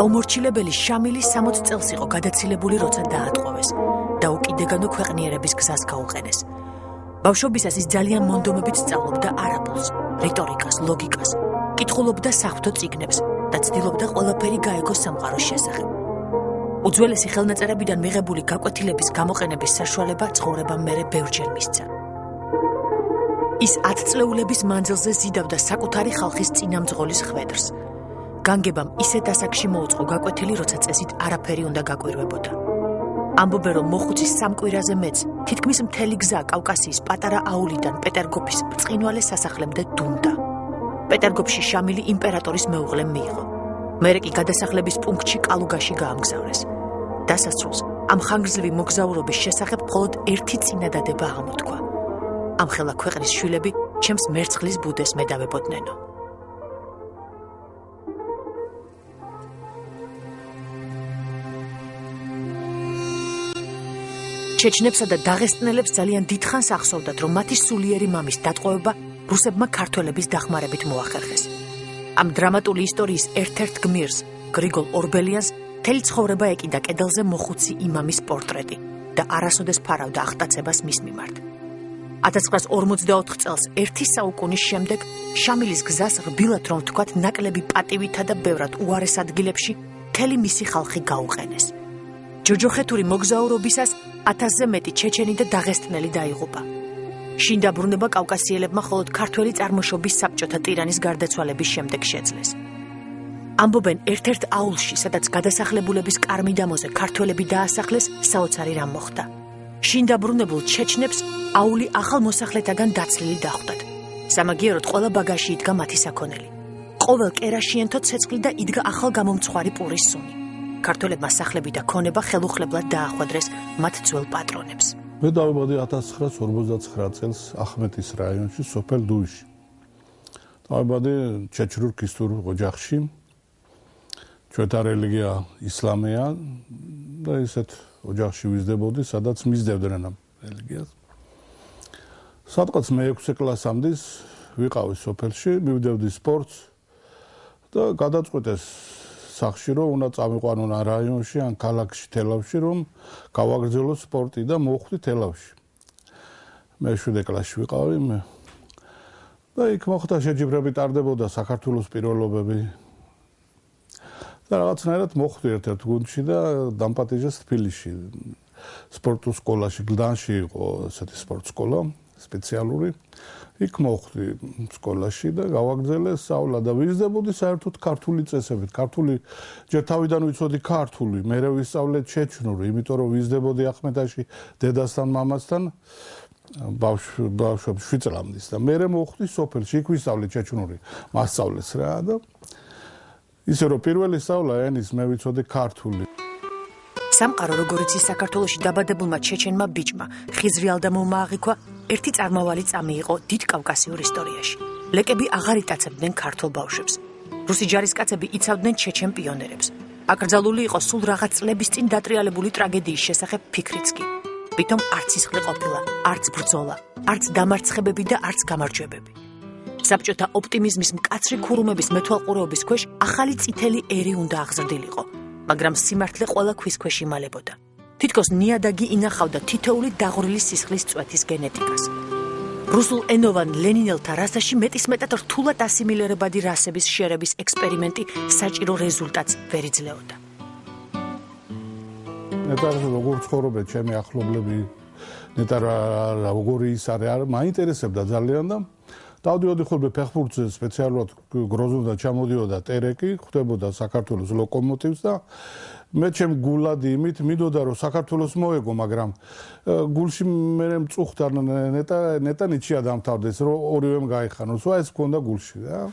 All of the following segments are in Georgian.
დაუმორჩილებელი შამილი 60 წელს იყო გადაცილებული, როცა დაატყვევეს და უკიდეგანო ქვეყნიერების გზას გაუყენეს. ბავშვობისას ის ძალიან მონდომებით სწავლობდა არაბულს, რიტორიკას, ლოგიკას, კითხულობდა საღვთო წიგნებს და ცდილობდა ყველაფერი გაეგოს სამყაროს შესახებ. უძველესი ხელნაწერებიდან მიღებული გაკვეთილების გამოყენების საშუალება ცხოვრებამ მერე ბევრჯერ მისცა. ის 10 წლეულების მანძილზე ზიდავდა საკუთარი ხალხის წინამძღოლის ხვედრს. განგებამ ისეთ ასაკში მოუწყო გაკვეთილი, როცა წესით არაფერი უნდა გაკვირვებოდა. ამბობენ, რომ მოხუცის სამკვირაზე მეც თითქმის მთელი გზა კავკასიის პატარა აულიდან პეტერგოფის ბრწყინვალე სასახლემდე დუმდა. პეტერგოფში შამილი იმპერატორის მეუღლემ მიიღო. მერე კი გადასახლების პუნქტში კალუგაში გაამგზავრეს. დასასრულს ამ ხანგრძლივი მოგზაურობის შესახებ მხოლოდ ერთი წინადადება ამოთქვა. ამ ხელა ქვეყნის შვილები ჩემს მერცხლის ბუდეს მედავებოდნენო. ჩეჩნებსა და დაღესტნელებს ძალიან დიდხანს ახსოვდათ, რომ მათი სულიერი მამის დატყვევება რუსებმა ქართველების დახმარებით მოახერხეს. ამ დრამატული ისტორიის ერთ-ერთ გმირს, გრიგოლ ორბელიანს, მთელი ცხოვრება ეკიდა კედელზე მოხუცი იმამის პორტრეტი და არასოდეს ფარავდა ახტაცებას მის მიმართ. 1944 წელს ერთი საუკუნის შემდეგ შამილის გზას რბილად რომ ვთქვათ, ნაკლები პატივითა და ბევრად უარეს ადგილებში მთელი მისი ხალხი გაუყენეს. ჯოჯოხეთური მოგზაურობისას 1000-ზე მეტი ჩეჩენი და დაღესტნელი დაიღუპა. შინ დაბრუნება კავკასიელებმა მხოლოდ ქართველი წარმოშობის საბჭოთა ტირანის გარდაცვალების შემდეგ შეძლეს. ამბობენ, ერთ-ერთ აულში, სადაც გადასახლებულების კარ-მიდამოზე ქართველები დაასახლეს, საოცარი რამ მოხდა. შინ დაბრუნებულ ჩეჩნებს აული ახალ მოსახლეთაგან დაცლილი დახვდათ. სამაგიეროდ ყველა ბაგაჟში იდგა მათი საქონელი. ყოველ კერაშიენთო ცეცხლი და იდგა ახალ გამომცხვარი პურის სუნი. ქართველებმა სახლები და ქონება ხელუხლებლად დაახვედრეს მათ ძველ პატრონებს. მე დავიბადე 1959 წელს ახმეტის რაიონში, სოფელ დუიში. დავიბადე ჩეჩრურ ქისტურ ოჯახში. ჩვენთა რელიგია ისლამია და ისეთ ოჯახში ვიზრდებოდი, სადაც მისდევდნენ ამ რელიგიას. სადღაც მე 6 კლასამდე ვიყავი სოფელში, მივდევდი სპორტს და გადაწყვეტეს სახში, რომ უნდა წავიყვანონ ან რაიონში, ან ქალაქში, თელავში, რომ გავაგრძელო სპორტი და მოვხვდი თელავში. მე 7 კლასში ვიყავი და იქ მოხდა შეჯიბრები, ტარდებოდა საქართველოს პირველობები. და რაღაცნაირად მოხვდი ერთ-ერთ გუნდში და დამპატიჟეს თბილისში. სპორტულ სკოლაში, გლდანში იყო ესეთი სპორტ სკოლა, სპეციალური. იქ მოხვდი სკოლაში და გავაგრძელე სწავლა და ვიზრდებოდი საერთოდ ქართული წესებით. ქართული ჯერ თავიდან ვიცოდი ქართული, მერე ვისწავლე ჩეჩნური, იმიტომ რომ ვიზრდებოდი ახმეტაში დედასთან, მამასთან ბავშვობ 7 წლამდე და მერე მოხვდი სოფელში, იქ ვისწავლე ჩეჩნური, მასწავლეს რა და ისე რომ პირველი სწავლა ენის მე ვიცოდი ქართული. სამყარო, როგორც ის საქართველოში დაბადებულმა ჩეჩენმა ბიჭმა, ხიზრიალდა მომააღიქვა, ერთი წარმავალი წამი იყო დიდ კავკასიურ ისტორიაში. ლეკები აღარ იტაცებდნენ ქართულ ბავშვებს. რუსი ჯარისკაცები იცავდნენ ჩეჩენ პიონერებს. აკრძალული იყო სულ რაღაც წლების წინ დატრიალებული ტრაგედიის შესახებ ფიქრიც კი. თვითონ არც სისხლი ყოფილა, არც ბრძოლა, არც დამარცხებები და არც გამარჯვებები. საბჭოთა ოპტიმიზმის მკაცრი ქურუმების მეთვალყურეობის ქვეშ ახალი წითელი ერი უნდა აღზრდილიყო, მაგრამ სიმართლე ყველა ქვის ქვეშ იმალებოდა. თითქოს ნიადაგი ინახავდა თითოეული დაღვრილი სისხლის წვეთის გენეტიკას. რუსულ ენოვან ლენინელთა რასაში მეტისმეტად რთულად ასიმილირებადი რასების შერების ექსპერიმენტი საჭირო რეზულტატს ვერ იძლეოდა. ნეტარზე როგორ ცხოვრობენ ჩემი ახლობლები, ნეტარა როგორი ის არის, მაინტერესებდა ძალიან და დავდიოდი ხოლმე ფეხბურთზე სპეციალურად გროზნოდან ჩამოდიოდა ტერეკი, ხვდებოდა საქართველოს ლოკომოტივს და მე ჩემ გულადი იმით მინდოდა რომ საქართველოს მოეგო, მაგრამ გულში მე მწუხდა ნეტა ნიჩია დამთავრდეს, რომ ორივემ გაიხანოს, ეს მქონდა გულში და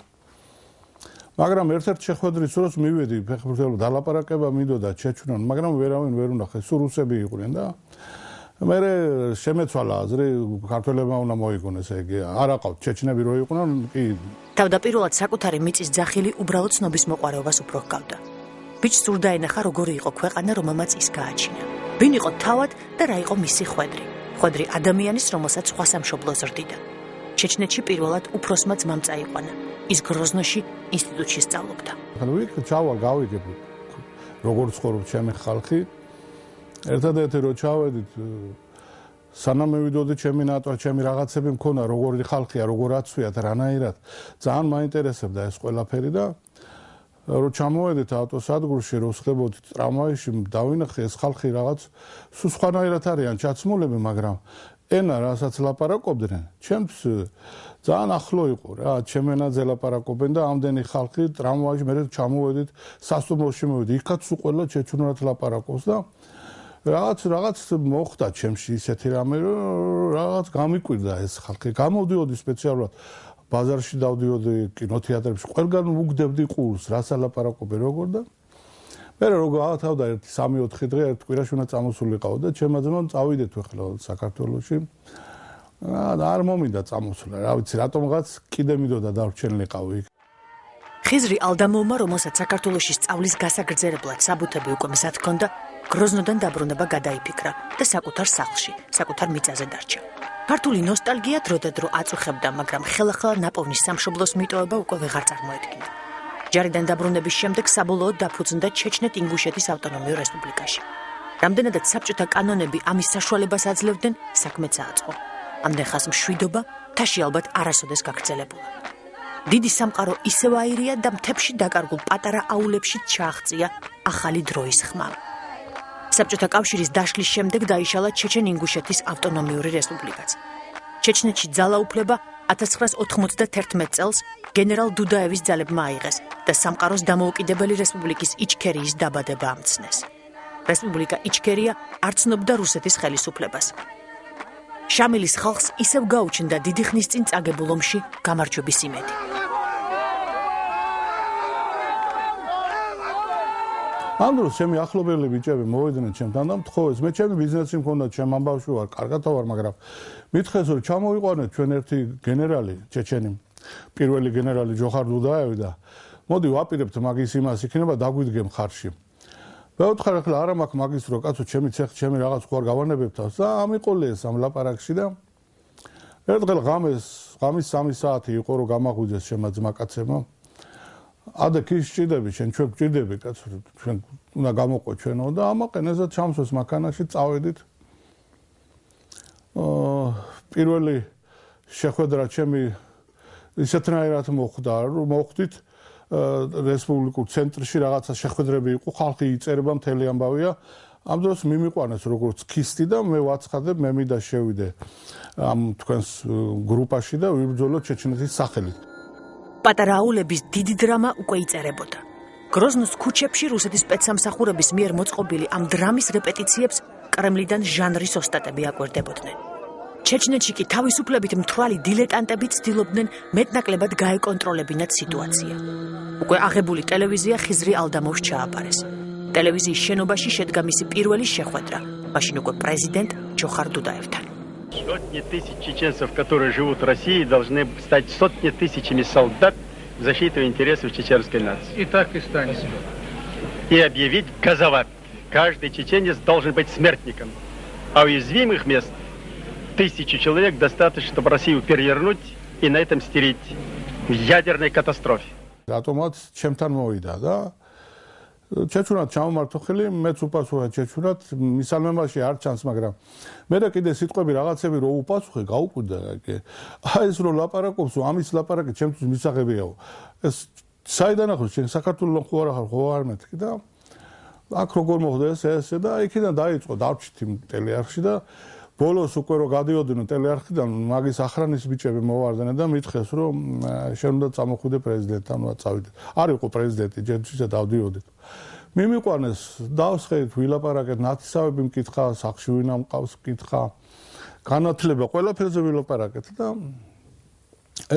მაგრამ ერთ-ერთ შეხვედრის დროს მივედი ფეხბურთელო დალაპარაკება მინდოდა ჩეჩნონ, მაგრამ ვერავინ ვერ უნახეს, სულ რუსები იყვნენ და მე შემეცვალა აზრი ქართველებმა უნდა მოიგონეს ეგ არ აყავთ ჩეჩნები რო იყვნენ კი თავდაპირველად საკუთარი მიწის ძახილი უბრალოდ ცნობის მოყარეობას უფრო ჰგავდა. ბიჭს სურდა ენახა როგორი იყო ქვეყანა, რომელმაც ის გააჩინა. ვინ იყო თავად და რა იყო მისი ხვედრი. ხვედრი ადამიანის, რომელსაც სხვა სამშობლო ზრდიდა. ჩეჩნეთში პირველად უფროსმა ძმამ წაიყვანა. ის გროზნოში ინსტიტუტში სწავლობდა. ანუ იქ ჩავალ გავიგებ როგორ ცხოვრობს ჩემი ხალხი. ერთადერთი რო ჩავედით სანამ მივიდოდი ჩემი ნატვა, ჩემი რაღაცები მქონა, როგორი ხალხია, როგორ აცვიათ, რანაირად. ძალიან მაინტერესებდა ეს ყველაფერი და რო ჩამოვედით ავტოსადგურში, რო ხდებოდით ტრამვაიში, დავინახე ეს ხალხი რაღაც სულ სხვანაირად არიან ჩაცმულები, მაგრამ ენა რასაც ლაპარაკობდნენ, ჩემს ძალიან ახლო იყო რა, ჩემ ენაზე ლაპარაკობენ და ამდენი ხალხი ტრამვაიში მე ჩამოვედით, სასტუმროში მოვედი, იქაც სულ ყველა ჩეჩუნურად ლაპარაკობს და რაღაც მოხდა ჩემში ისეთი რამე, რომ რაღაც გამიკვირდა ეს ხალხი. გამოვდიოდი სპეციალურად ბაზარში დავდიოდი, კინოთეატრებში, ყველგან უგდებდი ყურს, რას ალაპარაკობენ როგორ და მე რო გავათავდა 1-3-4 დღე ერთ კვირაში უნდა წამოსულიყავ და ჩემმა ძმამ წავიდეთ ახლა საქართველოში. და არ მომინდა წამოსულა, რა ვიცი, რატომღაც კიდე მიდოდა დარჩენილიყავი იქ. ხიზრი ალდამოვმა, რომელსაც საქართველოში სწავლის გასაგრძელებლად საბუთები უკვე მზად ჰქონდა, გროზნოდან დაბრუნება გადაიფიქრა და საკუთარ სახლში, საკუთარ მიწაზე დარჩა. ქართული ნოსტალგია დროდადრო აწუხებდა, მაგრამ ხელახლა ნაპოვნი სამშობლოს მიტოვება უკვე ვეღარ წარმოედგინა. ჯარიდან დაბრუნების შემდეგ საბოლოოდ დაფუძნდა ჩეჩნეთ-ინგუშეთის ავტონომიურ რესპუბლიკაში. რამდენადაც საბჭოთა კანონები ამის საშუალებას აძლევდნენ, საქმე წააწყო. ამდენ ხანს მშვიდობა თაში ალბათ არასოდეს გაგრძელებულა. დიდი სამყარო ისევ აირია და მთებში დაკარგულ პატარა აულებში ჩააღწია ახალი დროის ხმა. საბჭოთა კავშირის დაშლის შემდეგ დაიშალა ჩეჩენ-ინგუშეთის ავტონომიური რესპუბლიკაც. ჩეჩნეთში ძალაუფლება 1991 წელს გენერალ დუდაევის ძალებმა აიღეს და სამყაროს დამოუკიდებელი რესპუბლიკის იჩქერიის დაბადება ამცნეს. რესპუბლიკა იჩქერია არ ცნობდა რუსეთის ხელისუფლებას. შამილის ხალხს ისევ გაუჩნდა დიდი ხნის წინ წაგებულ ომში გამარჯვების იმედი. ამ დროს ჩემი ახლობელი ბიჭები მოვიდნენ ჩემთან და მთხოვეს, მე ჩემი ბიზნესი მქონდა, ჩემ ამბავში ვარ, კარგად ვარ, მაგრამ მითხეს რომ ჩამოვიყვანეთ ჩვენ ერთი გენერალი ჩეჩენი, პირველი გენერალი ჯოხარ დუდაევი და მოდი ვაპირებთ მაგის იმას, იქნება დაგვიდგე მხარში. მე ვთქარ ახლა არა მაქვს მაგის რო კაცო, ჩემი ცეხ, ჩემი რაღაც ხوار გავანებებ თავს და ამიყოლეს ამ ლაპარაკში და ერთღელ ღამის 3 საათი იყო რომ გამაღვიძეს შემა ძმაკაცებმა. ადე კი სჭირდები, შენ ჩვენ გვჭირდები კაცო, ჩვენ უნდა გამოყო ჩვენო და ამაყენეს და ჩამსვეს მანქანაში წავედით. პირველი შეხვედრა ჩემი ისეთნაირად მოხდა, რომ მოხვდით რესპუბლიკურ ცენტრში რაღაცა შეხვედრები იყო, ხალხი იწერება, მთელი ამბავია. ამ დროს მიმიყვანეს როგორც ქისტი და მე ვაცხადებ, მე მინდა შევიდე ამ თქვენს გრუპაში და ვიბრძოლო ჩეჩნეთის სახელით. პატარა აულების დიდი დრამა უკვე იწერებოდა. გროზნოს ქუჩებში რუსეთის სპეცსამსახურების მიერ მოწყობილი ამ დრამის რეპეტიციებს კრემლიდან ჟანრის ოსტატები აკვირდებოდნენ. ჩეჩნეთში კი თავისუფლებით მთვრალი დილეტანტები ცდილობდნენ მეტნაკლებად გაეკონტროლებინათ სიტუაცია. უკვე აღებული ტელევიზია ხიზრი ალდამოვს ჩააბარეს. ტელევიზიის შენობაში შედგა მისი პირველი შეხვედრა, მაშინ უკვე პრეზიდენტ ჯოხარ დუდაევთან. Сотни тысяч чеченцев, которые живут в России, должны стать сотни тысячами солдат в защиту интересов чеченской нации. И так и станет. И объявить газоват. Каждый чеченец должен быть смертником. А уязвимых мест 1000 человек достаточно, чтобы Россию перевернуть и на этом стереть в ядерной катастрофе. Рატომაც ჩემთან მოვიდა და ჩეჩურად ჩამომართო ხელი, მეც უპასუხე ჩეჩურად, მისალმემაში არ ჩანს, მაგრამ მე და კიდე სიტყვები რაღაცები რო უპასუხე, გაუკვირდა კი. აი ეს რო ლაპარაკობს, ამის ლაპარაკი ჩემთვის მისაღებიაო. ეს საიდან ახლა შენ საქართველოს ხო არ ახარ, ხო არ მეთქი და აქ როგორ მოხდა ეს და იქიდან დაიწყო დავჭით იმ ტელეარხში და ბოლოს უკვე რო გადიოდნენ ტელეარხიდან, მაგის ახრანის ბიჭები მოვარდნენ და მითხეს რომ შენ უნდა წამოხვიდე პრეზიდენტთან, უნდა წავიდე. არ იყო პრეზიდენტი, ჯერჯერობით დავდიოდით. მიმიყვანეს, დავსხეთ, ვილაპარაკეთ, ნათესავები მკითხა, სახში ვინა მყავს მკითხა, განათლება, ყველაფერზე ვილაპარაკეთ და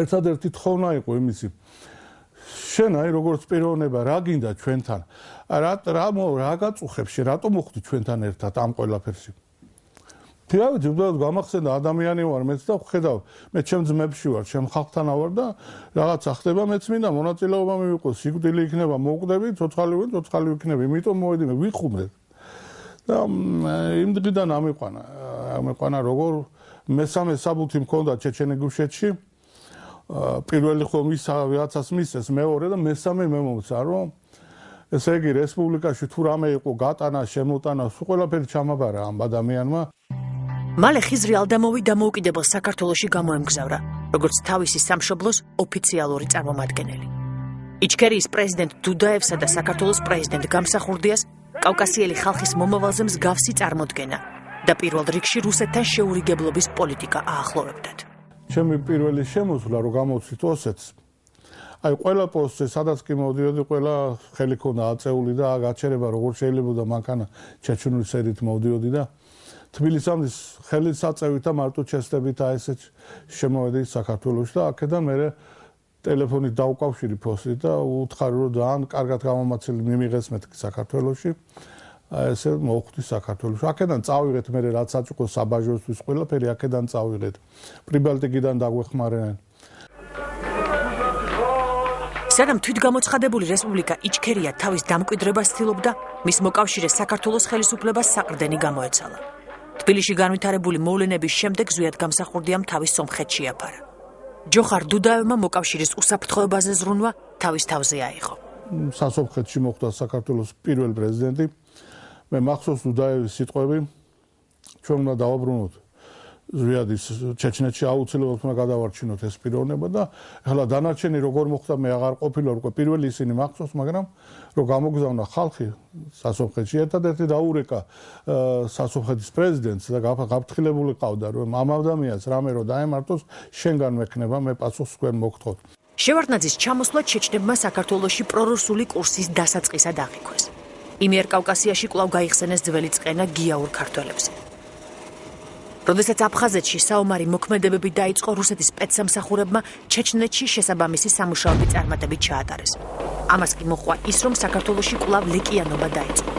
ერთადერთი თხოვნა იყო იმისი. შენ აი როგორც პიროვნება, რა გინდა ჩვენთან? რა გაწუხებს შენ, რატომ მოხვდი ჩვენთან ერთად ამ ყველაფერში? თირავით უბრალოდ გამახსენდა ადამიანი ვარ მეც და ხედავ მე ჩემ ძმებში ვარ ჩემ ხალხთან ვარ და რაღაცა ხდება მეც მინდა მონაწილეობა მივიღო სიკვდილი იქნება მოვკვდები ცოცხალი ვიქნები იმიტომ მოვედი მე ვიხუმე და იმ დღიდან ამიყვანა როგორ მესამე საბუთი მქონდა ჩეჩენ-ინგუშეთში პირველი ხომ ის რაღაცას მისცეს მეორე და მესამე მე მომცა რომ ესე იგი რესპუბლიკაში თუ რამე იყო გატანა, შემოტანა, სულ ყველაფერი ჩამაბარა ამ ადამიანმა. მალე ხიზრი ალდამოვი დამოუკიდებელ საქართველოში გამოემგზავრა, როგორც თავისი სამშობლოს ოფიციალური წარმომადგენელი. იჩქერიის პრეზიდენტ დუდაევსა და საქართველოს პრეზიდენტ გამსახურდიას კავკასიელი ხალხის მომავალზე მსგავსი წარმოდგენა და პირველ რიგში რუსეთთან შეურიგებლობის პოლიტიკა აახლოვებდათ. ჩემი პირველი შემოსვლა რომ გამოვცით ოსეთს. აი ყველა პოსტზე სადაც კი მოვდიოდი, ყველა ხელი ქონდა აწეული და გაჩერება როგორ შეიძლება მანქანა ჩეჩნური სერით მოვდიოდი და თბილისის ხელით საწევით და მარტო ჩესტებით აი ესე შემოვედი საქართველოში და აქედან მე ტელეფონით დავკავშირი პოსტით და უთხარი რომ ძალიან კარგად გამომაცილი მიმიღეს მეთქი საქართველოში. აი ესე მოვხვდი საქართველოში. აქედან წავიღეთ მე რაც საჭირო საბაჟოსთვის ყველაფერი აქედან წავიღეთ. პრიბალტიკიდან დაგვეხმარებიან. სანამ თვითგამოცხადებული რესპუბლიკა იჩქერია თავის დამკვიდრებას ცდილობდა, მის მოკავშირეს საქართველოს ხელისუფლებას საყრდენი გამოეცალა. თბილისში განვითარებული მოვლენების შემდეგ ზვიად გამსახურდიამ თავის სომხეთში აფარა. ჯოხარ დუდაევმა მოკავშირის უსაფრთხოებაზე ზრუნვა თავის თავზე აიღო. სასომხეთში მოხდა საქართველოს პირველი პრეზიდენტი. მე მახსოვს დუდაევის სიტყვები, ჩვენ უნდა დავაბრუნოთ ზვიადის ჩეჩნეთში აუცილებლად უნდა გადავარჩინოთ ეს პიროვნება და ახლა დანარჩენი როგორ მოხდა მე აღარ ყოფილა უკვე პირველი ისინი მახსოვს, მაგრამ რომ გამოგზავნა ხალხი სასომხეთში ერთადერთი დაურეკა სასომხეთის პრეზიდენტს და გაფრთხილებული ყავდა რომ ამ ადამიანს რამე რომ დაემართოს შენგან მექნება მე პასუხს თქვენ მოგთხოვთ. შევარდნაძის ჩამოსვლა ჩეჩნებმა საქართველოში პრორუსული კურსის დასაწყისად აღიქვეს. იმიერკავკასიაში კვლავ გაიხსენეს ძველი წყენა გიაურ ქართველებზე. როდესაც აფხაზეთში საომარი მოქმედებები დაიწყო, რუსეთის სპეცსამსახურებმა ჩეჩნეთში შესაბამისი სამუშაოები წარმატებით ჩაატარეს. ამას კი მოჰყვა ის, რომ საქართველოში კვლავ ლეკიანობა დაიწყო.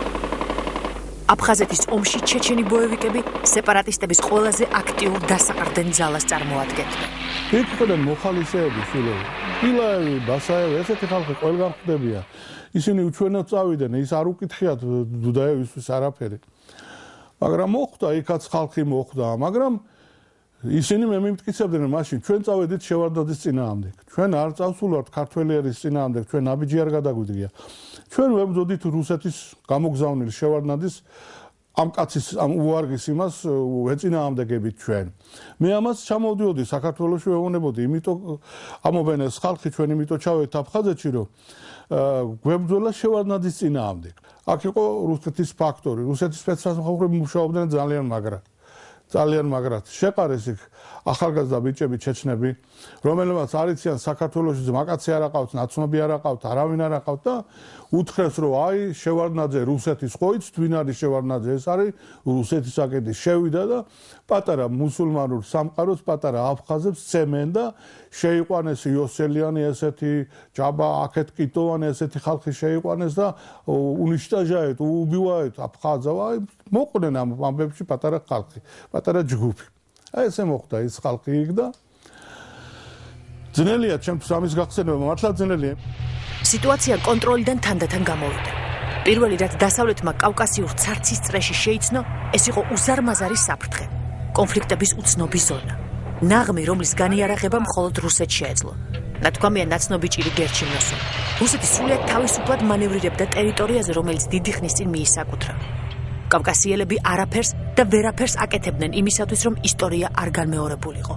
აფხაზეთის ომში ჩეჩენი ბოევიკები სეპარატისტების ყველაზე აქტიურ დასაყრდენ ძალას წარმოადგენდნენ. იქ ხდნენ მოხალისეები, შულები, ილაევი, ბასაევი, ესეთი ხალხი ყველგან ხდებიან. ისინი უჩვენოდ წავიდნენ, ის არ უკითხიათ დუდაევისთვის არაფერი. მაგრამ მოხდა, იქაც ხალხი მოხდა, მაგრამ ისინი მე მიმტკიცებდნენ მაშინ, ჩვენ წავედით შევარდნაძის წინააღმდეგ. ჩვენ არ წავსულვართ ქართველიერის წინააღმდეგ, ჩვენ ნაბიჯი არ გადაგვიდგია. ჩვენ ვებრძოდით რუსეთის გამოგზავნილ შევარდნაძის ამ კაცის ამ უარგის იმას ეწინააღმდეგებით ჩვენ. მე ამას ჩამოვდიოდი საქართველოში ვეუბნებოდი, იმიტომ ამობენ ეს ხალხი ჩვენ იმიტომ ჩავედით აფხაზეთში, რომ გვებრძოლა შევარდნაძის წინააღმდეგ. აქ იყო რუსეთის ფაქტორი, რუსეთის სპეცსამსახურები მუშაობდნენ ძალიან მაგრად. შეყარეს იქ ახალგაზრდა ბიჭები ჩეჩნები, რომელმაც არიციან საქართველოში მაკაცი არ აყავთ, ნაცნობი არ აყავთ, არავინ არ აყავთ და უთხრეს რომ აი შევარდნაძე რუსეთის ყოიც, twin არის შევარდნაძე, ეს არის რუსეთის აკეთი. შევიდა და პატარა მუსულმანურ სამყაროს პატარა აფხაზებს ცემენ და შეიყვანეს იოსელიანი ესეთი ჯაბა აქეთ კიტოვანი ესეთი ხალხი შეიყვანეს და უნიშტაჟაეთ, უბივაეთ აფხაზა, აი მოყვნენ ამ ამბებში პატარა ხალხი, პატარა ჯგუფი. აი ესე მოხდა ის ხალხი იქ და ძნელია ჩემთვის ამის გახსენება, მართლა ძნელია. სიტუაცია კონტროლიდან თანდათან გამოვიდა. პირველი რაც დასავლეთმა კავკასიურ ცარცის წრეში შეიცნო, ეს იყო უზარმაზარი საფრთხე, კონფლიქტების უცნობი ზონა. ნაღმი, რომლის განიარაღება მხოლოდ რუსეთს შეეძლო. ნათქვამია ნაცნობი ჭირი გერჩინოსო. რუსეთი სრულიად თავისუფლად მანევრირებდა ტერიტორიაზე, რომელიც დიდი ხნის წინ მიისაკუთრა. კავკასიელები არაფერს და ვერაფერს აკეთებდნენ იმისათვის, რომ ისტორია არ განმეორებულიყო.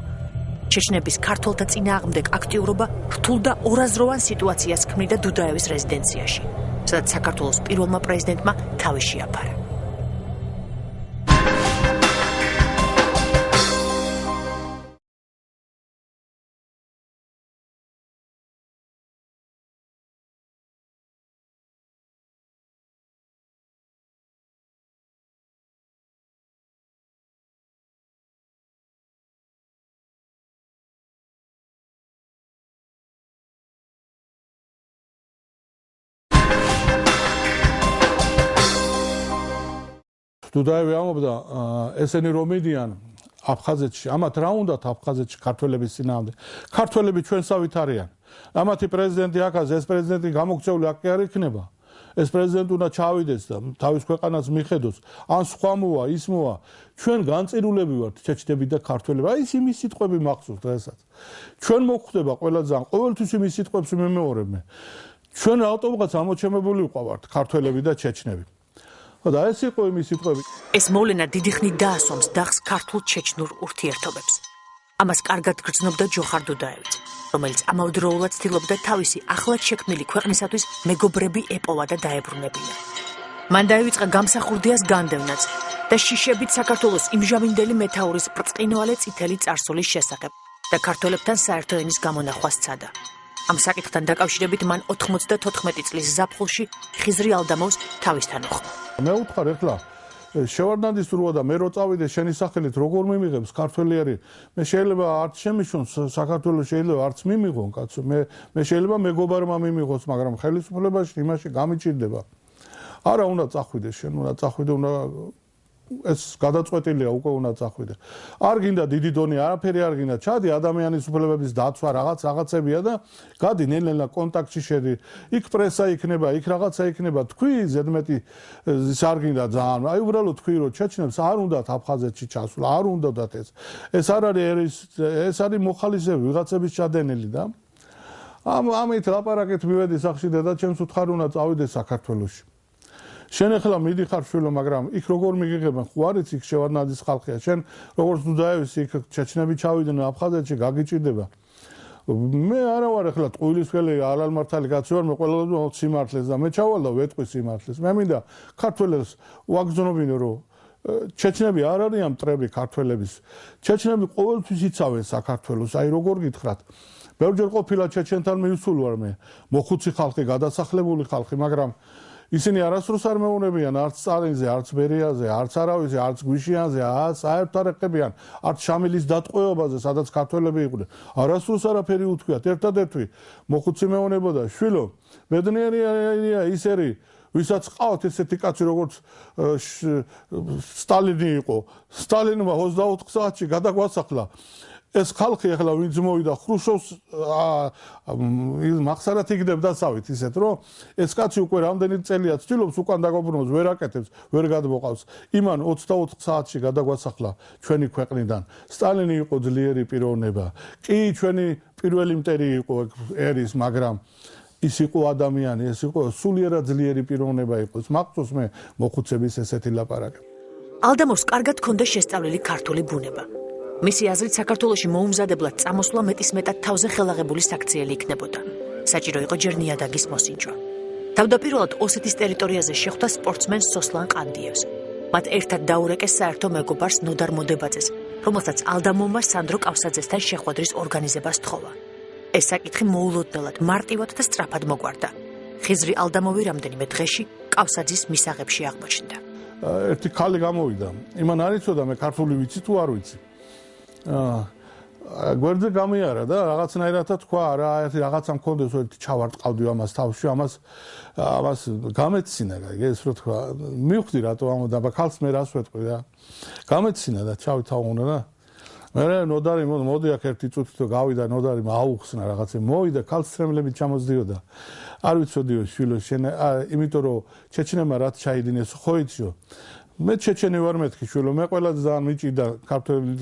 ჩეჩნების ქართველთა წინააღმდეგ აქტიურობა რთულ და ორაზროვან სიტუაციას ქმნიდა დუდაევის რეზიდენციაში, სადაც საქართველოს პირველმა პრეზიდენტმა თავი შეაფარა. დუდაევი ამბობდა ესენი რომ მიდიან აფხაზეთში, ამათ რა უნდათ აფხაზეთში ქართველების წინააღმდეგ. ქართველები ჩვენსავით არიან. ამათი პრეზიდენტი აქაც ეს პრეზიდენტი გამოგწეული აქ არ იქნება. ეს პრეზიდენტი უნდა ჩავიდეს და თავის ქვეყანას მიხედოს. ან სხვა მოვა, ის მოვა. ჩვენ განწირულები ვართ ჩეჩნები და ქართველები. აი ის იმის სიტყვები მახსოვს დღესაც. ჩვენ მოგხვდება ყველა ძალიან. ყოველთვის იმის სიტყვებს მიმეორებ მე. ჩვენ ავტომატურად ამოჩემებული ვიყავართ ქართველები და ჩეჩნები. და ეს იყო იმის სიტყვები. ეს მოვლენა დიდი ხნით დაასვამს დახს ქართულ-ჩეჩნურ ურთიერთობებს. ამას კარგად გრძნობდა ჯოხარ დუდაევიც, რომელიც ამავდროულად ცდილობდა თავისი ახლად შექმნილი ქვეყნისათვის მეგობრები ეპოვა და დაებრუნებინა. მან დაივიწყა გამსახურდიას განდევნაც და შიშებით საქართველოს იმჟამინდელი მეთაურის ბრწყინვალე წითელი წარსულის შესახებ და ქართველებთან საერთო ენის გამონახვა სცადა. ამ საკითხთან დაკავშირებით მან 94 წლის ზაფხულში ხიზრი ალდამოვს თავისთან უხმა. მე ვუთხარ ეხლა შევარდნაძის როა და მე რო წავიდე შენი სახელით როგორ მიმიღებს ქართველიერი მე შეიძლება არც შემიშონ საქართველოს შეიძლება არც მიმიღონ კაცო მე შეიძლება მეგობარმა მიმიღოს მაგრამ ხელისუფლებაში იმაში გამიჭირდება არა უნდა წახვიდე შენ უნდა წახვიდე უნდა ეს გადაწყვეტილია უკვე უნდა წახვიდე არ გინდა დიდი დონე არაფერი არ გინდა ჩადი ადამიანის უფლებების დაცვა რაღაცებია და გადი ნელ-ნელა კონტაქტში შედი იქ პრესა იქნება იქ რაღაცა იქნება თქვი ზედმეტი ის არ გინდა ძალიან აი უბრალოდ თქვი რომ ჩეჩნებს არ უნდათ აფხაზეთში ჩასვლა არ უნდათ ეს არ არის ეს არის მოხალისეები ვიღაცების ჩადენილი და ამით ლაპარაკეთ მივედი სახში დედაჩემს უთხარ უნდა წავიდე საქართველოში შენ ახლა მიდიხარ შვილო მაგრამ იქ როგორ მიგიღებენ ხო არის იქ შევარდნაძის ხალხია შენ როგორც დუდაევის იქ ჩეჩნები ჩავიდნენ აფხაზეთში გაგიჭირდება მე არა ვარ ახლა ტყუილისხელი ალალმართალი კაცი ვარ მე ყველა სიმართლეს და მე ჩავალ და ვეტყვი სიმართლეს მე მინდა ქართველებს ვაგზნობინო რომ ჩეჩნები არ არიან მტრები ქართველების ჩეჩნები ყოველთვის იცავენ საქართველოს აი როგორ გითხრათ ბევრჯერ ყოფილა ჩეჩენთან მივსულ ვარ მე მოხუცი ხალხი გადასახლებული ხალხი მაგრამ ისინი არასდროს არ მეუნებიან არც სტალინზე, არც ბერიაზე, არც არავისზე, არც გვიშიანზე, საერთოდ არ ეხებიან, არც შამილის დატყვევაზე, სადაც ქართველები იყვნენ. არასდროს არაფერი უთქვიათ, ერთადერთი მოხუცი მეუნებოდა, შვილო, ბედნიერია ის ერი, ვისაც ყავთ ესეთი კაცი როგორც სტალინი იყო. სტალინმა 24 საათში გადაგვასახლა ეს ხალხი ახლა ვინც მოვიდა ხრუშოვს მახსარად იგდებ დასავით ისეთ რომ ეს კაცი უკვე რამდენი წელია ცდილობს უკან დაგაბრუნოს ვერ აკეთებს ვერ გადმოყავს იმან 24 საათში გადაგვასახლა ჩვენი ქვეყნიდან სტალინი იყო ძლიერი პიროვნება კი ჩვენი პირველი მტერი იყო ერის მაგრამ ის იყო ადამიანი ეს იყო სულიერად ძლიერი პიროვნება იყო მახსოვს მე მოხუცების ესეთი ლაპარაკი ალდამოვს კარგად ჰქონდა შესწავლილი ქართული ბუნება მისი აზრით საქართველოში მოუმზადებლად წამოსვლა მეტისმეტად თავზე ხელაღებული საქციელი იქნებოდა. საჭირო იყო ჯერ ნიადაგის მოსინჯვა. თავდაპირველად ოსეთის ტერიტორიაზე შეხვდა სპორტსმენს სოსლან ყანდიევს. მათ ერთად დაურეკეს საერთო მეგობარს ნოდარ მოდებაძეს, რომელსაც ალდამოვმა სანდრო კავსაძესთან შეხვედრის ორგანიზება სთხოვა. ეს საკითხი მოულოდნელად, მარტივად და სწრაფად მოგვარდა. ხიზრი ალდამოვი რამდენიმე დღეში კავსაძის მისაღებში აღმოჩნდა. ერთი ქალი გამოვიდა. იმან არ იცოდა მე ქართული ვიცი თუ არ ვიცი. გვერდზე გამიარა და რაღაცნაირადაც თქვა რა რაღაცა მქონდეს ერთი ჩავარტყავდი ამას თავში ამას გამეცინა ეს რო თქვა მივხვდი რატო ამ და ქალს მე რას ვეთქვი რა გამეცინა და ჩავითაუნა და მე ნოდარი მოდი აქ ერთი წუთით გავიდა ნოდარი აუხსნა რაღაცა მოვიდა ქალს ცრემლებით ჩამოსდიოდა არ ვიცოდიო შვილო შენ იმიტომ რომ ჩეჩნებმა რაც ჩაიდინეს ხო იციო მე ჩეჩენი ვარ მეთქი შვილო მე ყველაზე ძალიან მიჭირდა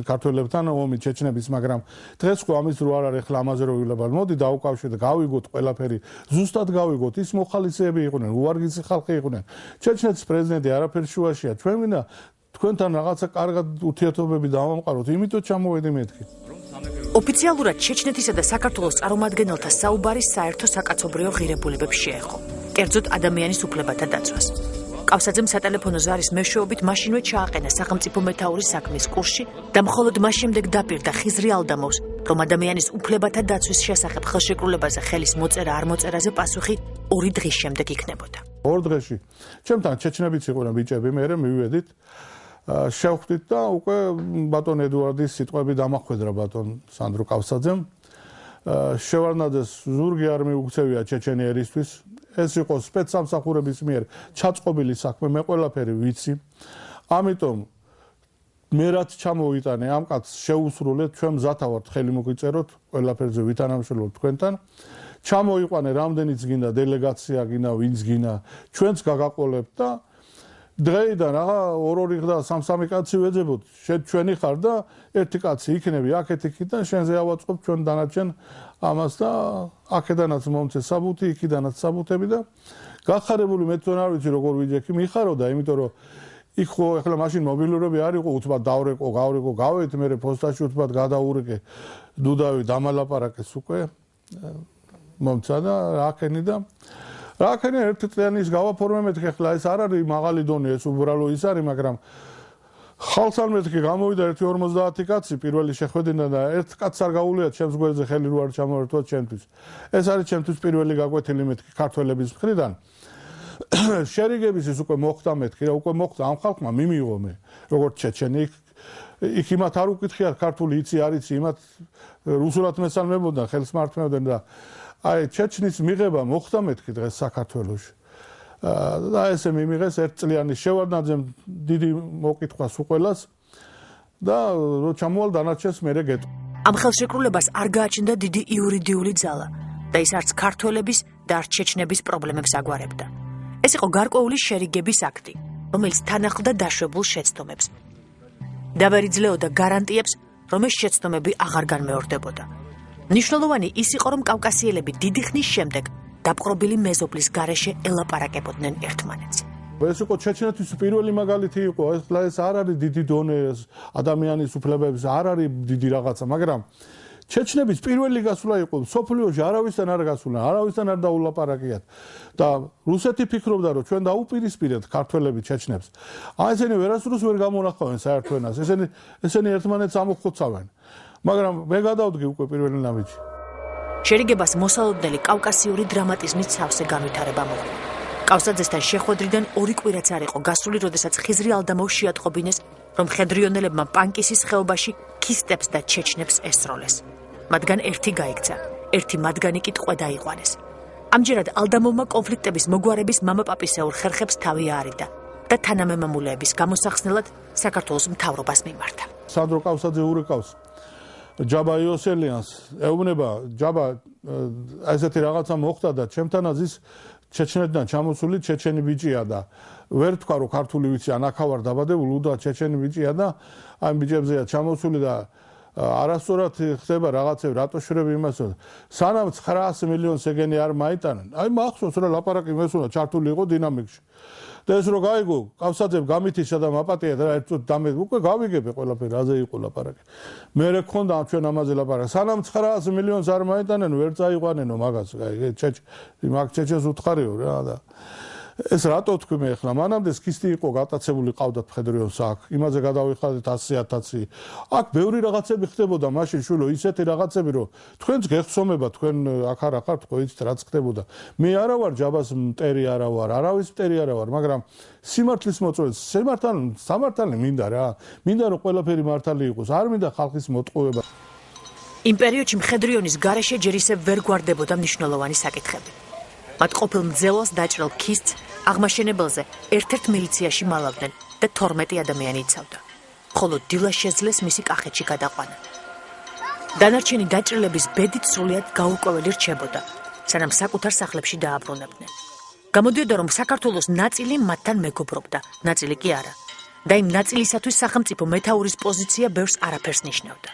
ქართველებთან ომი ჩეჩნების მაგრამ დღეს ხო ამის რო არ არის ხლა ამაზე რო ვილაპარაკ მოდი დაუკავშირდეთ გავიგოთ ყველაფერი ზუსტად გავიგოთ ის მოხალისეები იყვნენ უვარგისი ხალხი იყვნენ ჩეჩნეთის პრეზიდენტი არაფერ შუაშია ჩვენ მინდა თქვენთან რაღაცა კარგად ურთიერთობები დავამყაროთ იმიტომ ჩამოვედი მეთქი ოფიციალურად ჩეჩნეთისა და საქართველოს წარმომადგენელთა საუბარი საერთო საკაცობრიო ღირებულებებს შეეხო კერძოდ ადამიანის უფლებათა დაცვას კავსაძემ სატელეფონო ზარის მეშვეობით მაშინვე ჩააყენა სახელმწიფო მეთაურის საქმის კურსში და მხოლოდ მას შემდეგ დაპირდა ხიზრი ალდამოვს, რომ ადამიანის უფლებათა დაცვის შესახებ ხელშეკრულებაზე ხელის მოწერა არ მოწერაზე პასუხი 2 დღის შემდეგ იქნებოდა. 2 დღეში. ჩემთან ჩეჩნებიც იყვნენ ბიჭები, მე მივედით, შევხვდით და უკვე ბატონ ედუარდის სიტყვები დამახვედრა ბატონ სანდრო კავსაძემ. შევარდნაძეს ზურგი არ მიუქცევია ჩეჩენიერისთვის. ეს იყო სპეცსამსახურების მიერ ჩაწყობილი საქმე, მე ყველაფერი ვიცი. ამიტომ მე რაც ჩამოვიტანე ამ კაცს შეუსრულეთ, ჩვენ მზათა ვართ ხელი მოგიწეროთ, ყველაფერზე ვითანამშრომლობთ თქვენთან. ჩამოიყვანე რამდენიც გინდა დელეგაცია, გინდა ვინც გინდა, ჩვენც გაგაყოლებთ და დღეიდან რაღა ორ-ორი და სამ-სამი კაცი ვეძებოთ, ჩვენი ხარ და ერთი კაცი იქნები აქეთ-იქიდან შენზე ავაწყობ ჩვენ დანარჩენ ამას და აქედანაც მომცე საბუთი, იქიდანაც საბუთები და გახარებული მე თვითონ არ ვიცი როგორ ვიჯექი, მიხაროდა, იმიტომ რომ იქ ხო ახლა მაშინ მობილურები არ იყო, უთბად დავრეკო, გავეთ, მე პოსტაში უთბად გადაურეკე, დუდავი დამალაპარაკეს უკვე მომცა და რაკენი და რაკენი ერთი წლიანის გავაფორმე მეთქე ახლა ეს არ არის მაღალი დონე, ეს უბრალო ის არის, მაგრამ ხალხს არ მეთქე გამოვიდა 1.50 კაცი პირველი შეხვედრიდან და ერთ კაცს არ გაუვლიათ ჩემს გვერდზე ხელი რო არ ჩამოერთვათ ჩემთვის. ეს არის ჩემთვის პირველი გაკვეთილი მეთქი ქართველების მხრიდან. შერიგების ის უკვე მოხდა მეთქი რა უკვე მოხდა ამ ხალხმა მიმიღო მე როგორც ჩეჩენი იქ იმათ არ უკითხიათ ქართული იცი არ იცი იმათ რუსულად მესალმებოდნენ ხელს მართმევდნენ და აი ჩეჩნის მიღება მოხდა მეთქი დღეს საქართველოში და ესე მიმიღეს ერთწლიანი შევარდნაძემ დიდი მოკითხვას უყოლას და რო ჩამოვალ დანარჩენს მერე გეტყვი ამ ხელშეკრულებას არ გააჩნდა დიდი იურიდიული ძალა და ის არც ქართველების და არც ჩეჩნების პრობლემებს აგვარებდა ეს იყო გარკვეული შერიგების აქტი, რომელიც თან ახლდა დაშვებულ შეცდომებს. დავერიძლეოდა გარანტიებს, რომ ეს შეცდომები აღარ განმეორდებოდა. მნიშვნელოვანი ის იყო, რომ კავკასიელები დიდი ხნის შემდეგ დაპყრობილი მეზობლის გარეშე ელაპარაკებოდნენ ერთმანეთს. ეს იყო ჩეჩნეთის პირველი მაგალითი იყო, ეს არ არის დიდი დონე ადამიანის უფლებების, არ არის დიდი რაღაცა, მაგრამ ჩეჩნების პირველი გასვლა იყო სოფლიოში არავისთან არ გასულა, არავისთან არ დაულაპარაკიათ და რუსეთი ფიქრობდა რომ ჩვენ დაუპირისპირეთ ქართველები ჩეჩნებს. აი ესენი ვერასდროს ვერ გამონახავენ საერთო ენას. ესენი ერთმანეთს ამოხოცავენ. მაგრამ მე გადავდგი უკვე პირველი ნაბიჯი. შერიგებას მოსალოდნელი კავკასიური დრამატიზმის სავსე განვითარება მოჰყვა. კავსაძესთან შეხვედრიდან 2 კვირაც არ იყო გასული, როდესაც ხიზრი ალდამოვს შეატყობინეს, რომ მხედრიონელებმა პანკისის ხეობაში ქისტებს და ჩეჩნებს ესროლეს. მათგან ერთი გაიქცა, ერთი მათგანი კი ტყვე დაიყვანეს. ამჯერად ალდამოვმა კონფლიქტების მოგვარების მამაპაპისეულ ხერხებს თავი აარიდა და თანამემამულეების გამოსახსნელად საქართველოს მთავრობას მიმართა. სანდრო კავსაძე ურეკავს ჯაბა იოსელიანს, ეუბნება ჯაბა ესეთი რაღაცა მოხდა და ჩემთანაც ის ჩეჩნეთიდან ჩამოსული ჩეჩენი ბიჭია და ვერ თქვა რომ ქართული ვიცი ანახა ვარ დაბადებული და ჩეჩენი ბიჭია და ამ ბიჭებზეა ჩამოსული და არასწორად ხდება რაღაცები რატო შრები იმასო სანამ 900 მილიონს ეგენი არ მაიტანენ აი მახსოვს რა ლაპარაკი მესუნა ჩართული იყო დინამიკში და ეს რო გაიგო კავსაძემ გამითიშა და მაპატია და ერთ წუთი დამე უკვე გავიგებე ყველაფერი რაზე იყო ლაპარაკი მე რა გქონდა ჩვენ ამაზე ლაპარაკი სანამ 900 მილიონს არ მაიტანენ ვერ წაიყვანენო მაგას აი ჩეჩენს უთხარიო რა და ეს რატო თქვი მე ახლა მანამდე სქისტი იყო გატაცებული ყავდათ მხედრიონს აქ იმაზე გადავიხადეთ 100,000 აქ ბევრი რაღაცები ხდებოდა მაშინ შვილო ისეთი რაღაცები რომ თქვენს გეხსომება თქვენ აქ არ ახართ ხო იცით რაც ხდებოდა მე არა ვარ ჯაბას მტერი არა ვარ არავის მტერი არა ვარ მაგრამ სიმართლის მოწვევას სამართალი მინდა რა მინდა რომ ყველაფერი მართალი იყოს არ მინდა ხალხის მოტყუება იმ პერიოდში მხედრიონის გარეშე ჯერ ისევ ვერ გვარდებოდა მნიშვნელოვანი საკითხები მათ ყოფილ მძელოს დაჭრილ ქისტს აღმაშენებელზე ერთ-ერთ მილიციაში მალავდნენ და 12 ადამიანი იცავდა. ხოლო დილას შეძლეს მისი კახეთში გადაყვანა. დანარჩენი დაჭრილების ბედით სრულიად გაურკვეველი რჩებოდა, სანამ საკუთარ სახლებში დააბრუნებდნენ. გამოდიოდა რომ საქართველოს ნაწილი მათთან მეგობრობდა, ნაწილი კი არა. და იმ ნაწილისათვის სახელმწიფო მეთაურის პოზიცია ბევრს არაფერს ნიშნავდა.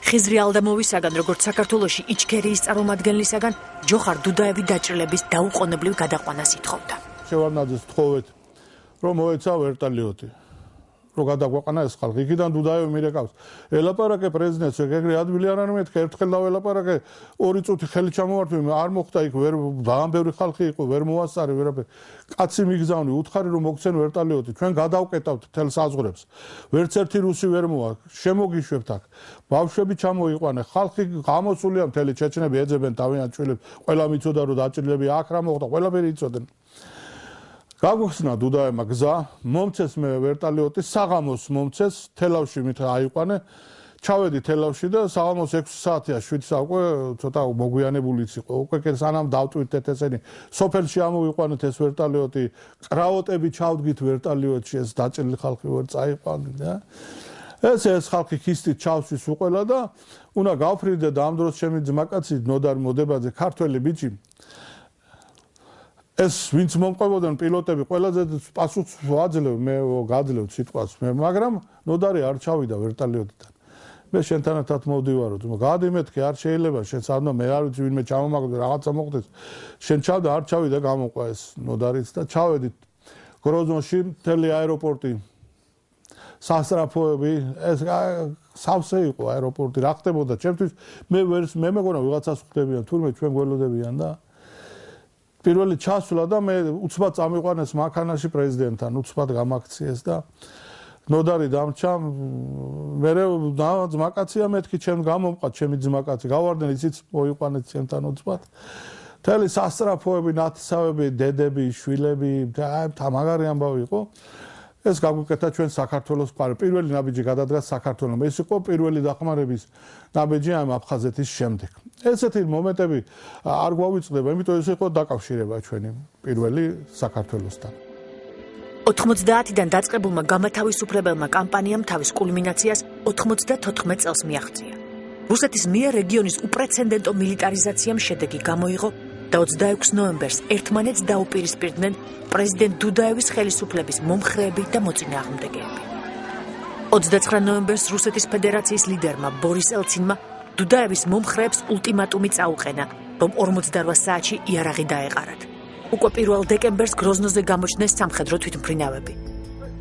ხიზრი ალდამოვისაგან როგორც საქართველოში იჩქერიის წარმომადგენლისაგან ჯოხარ დუდაევი დაჭრილების დაუყოვნებლივ გადაყვანას ითხოვდა. შევარდნაძეს თხოვეთ რომ მოეცა ვერტალიოტი რომ გადაგვაყანა ეს ხალხი იქიდან დუდაევი მირეკავს ელაპარაკე პრეზიდენტს ეგრე ადვილი არ არის მეთქე ერთხელ დაველაპარაკე 2 წუთი ხელი ჩამოვართვი არ მოხდა იქ ვერ ძალიან ბევრი ხალხი იყო ვერ მოასწარი ვერაფერი კაცი მიგზავნი უთხარი რომ მოგცენ ვერტალიოტი ჩვენ გადავკეტავთ თელ საზღვრებს ვერც ერთი რუსი ვერ მოვა შემოგიშვებთ აქ ბავშვები ჩამოიყვანე ხალხი გამოსულია მთელი ჩეჩნები ეძებენ თავიანთ შვილებს ყველა მიცოდა რომ დაჭრილები აქ რა მოხდა ყველაფერი იცოდნენ გაგვხსნა დუდაევმა გზა მომცეს მე ვერტალიოტი საღამოს მომცეს თელავში მით აიყვანე ჩავედი თელავში და საღამოს 6 საათია 7 საუკე ცოტა მოგვიანებულიც იყო უკვე სანამ დავტვირთეთ ესენი სოფელში ამოვიყვანეთ ეს ვერტალიოტი კრაოტები ჩავდგით ვერტალიოტში ეს დაჭრილი ხალხი ვერ წაიყვანდი და ეს ხალხი ქისტით ჩავსვის უყველა და უნდა გავფრინდე და ამ დროს ჩემი ძმაკაცი ნოდარ მოდებაძე ქართველი ბიჭი ეს ვინც მომყვებოდნენ პილოტები ყველაზე პასუხს ვაძლევ მე გაძლევ სიტყვას მე მაგრამ ნოდარი არ ჩავიდა ვერტალიოდიდან მე შენთანათად მოვდივარო გადი მეთქი არ შეიძლება შენ სანდო მე არ ვიცი ვინმე ჩამომაგდო რაღაცა მოხდეს შენ ჩავდა არ ჩავიდა გამოყვა ეს ნოდარიც და ჩავედით გროზნოში მთელი აეროპორტი სასტრაფოები ეს სავსე იყო აეროპორტი რა ხდებოდა ჩემთვის მე მეგონა ვიღაცას ხვდებიან თურმე ჩვენ გველოდებიან და პირველი ჩასვლა და მე უცბად წამიყვანეს მანქანაში პრეზიდენტთან უცბად გამაქციეს და ნოდარი დამჭა მე ძმაკაცია მეთქი ჩემ გამომყვა ჩემი ძმაკაცი გავარდნენ ისიც მოიყვანეთ ჩემთან უცბად მთელი სასტრაფოები ნათესავები დედები შვილები და მაგარი ამბავი იყო ეს გაგვიკეთა ჩვენ საქართველოს პირველი ნაბიჯი გადადგა საქართველოს ეს იყო პირველი დახმარების ნაბიჯი ამ აფხაზეთის შემდეგ ესეთი მომენტები არ გვავიწყდება იმიტომ ეს იყო დაკავშირება ჩვენი პირველი საქართველოსთან 90-დან დაწყებულმა გამათავისუფლებელმა კამპანიამ თავის კულმინაციას 94 წელს მიაღწია რუსეთის მიერ რეგიონის უპრეცედენტო მილიტარიზაციამ შედეგი გამოიღო და 26 ნოემბერს ერთმანეთს დაუპირისპირდნენ პრეზიდენტ დუდაევის ხელისუფლების მომხრეები და მოწინააღმდეგეები. 29 ნოემბერს რუსეთის ფედერაციის ლიდერმა ბორის ელცინმა დუდაევის მომხრეებს ულტიმატუმი წაუყენა, რომ 48 საათში იარაღი დაეყარათ. უკვე 1 დეკემბერს გროზნოზე გამოჩნდეს სამხედრო თვითმფრინავები.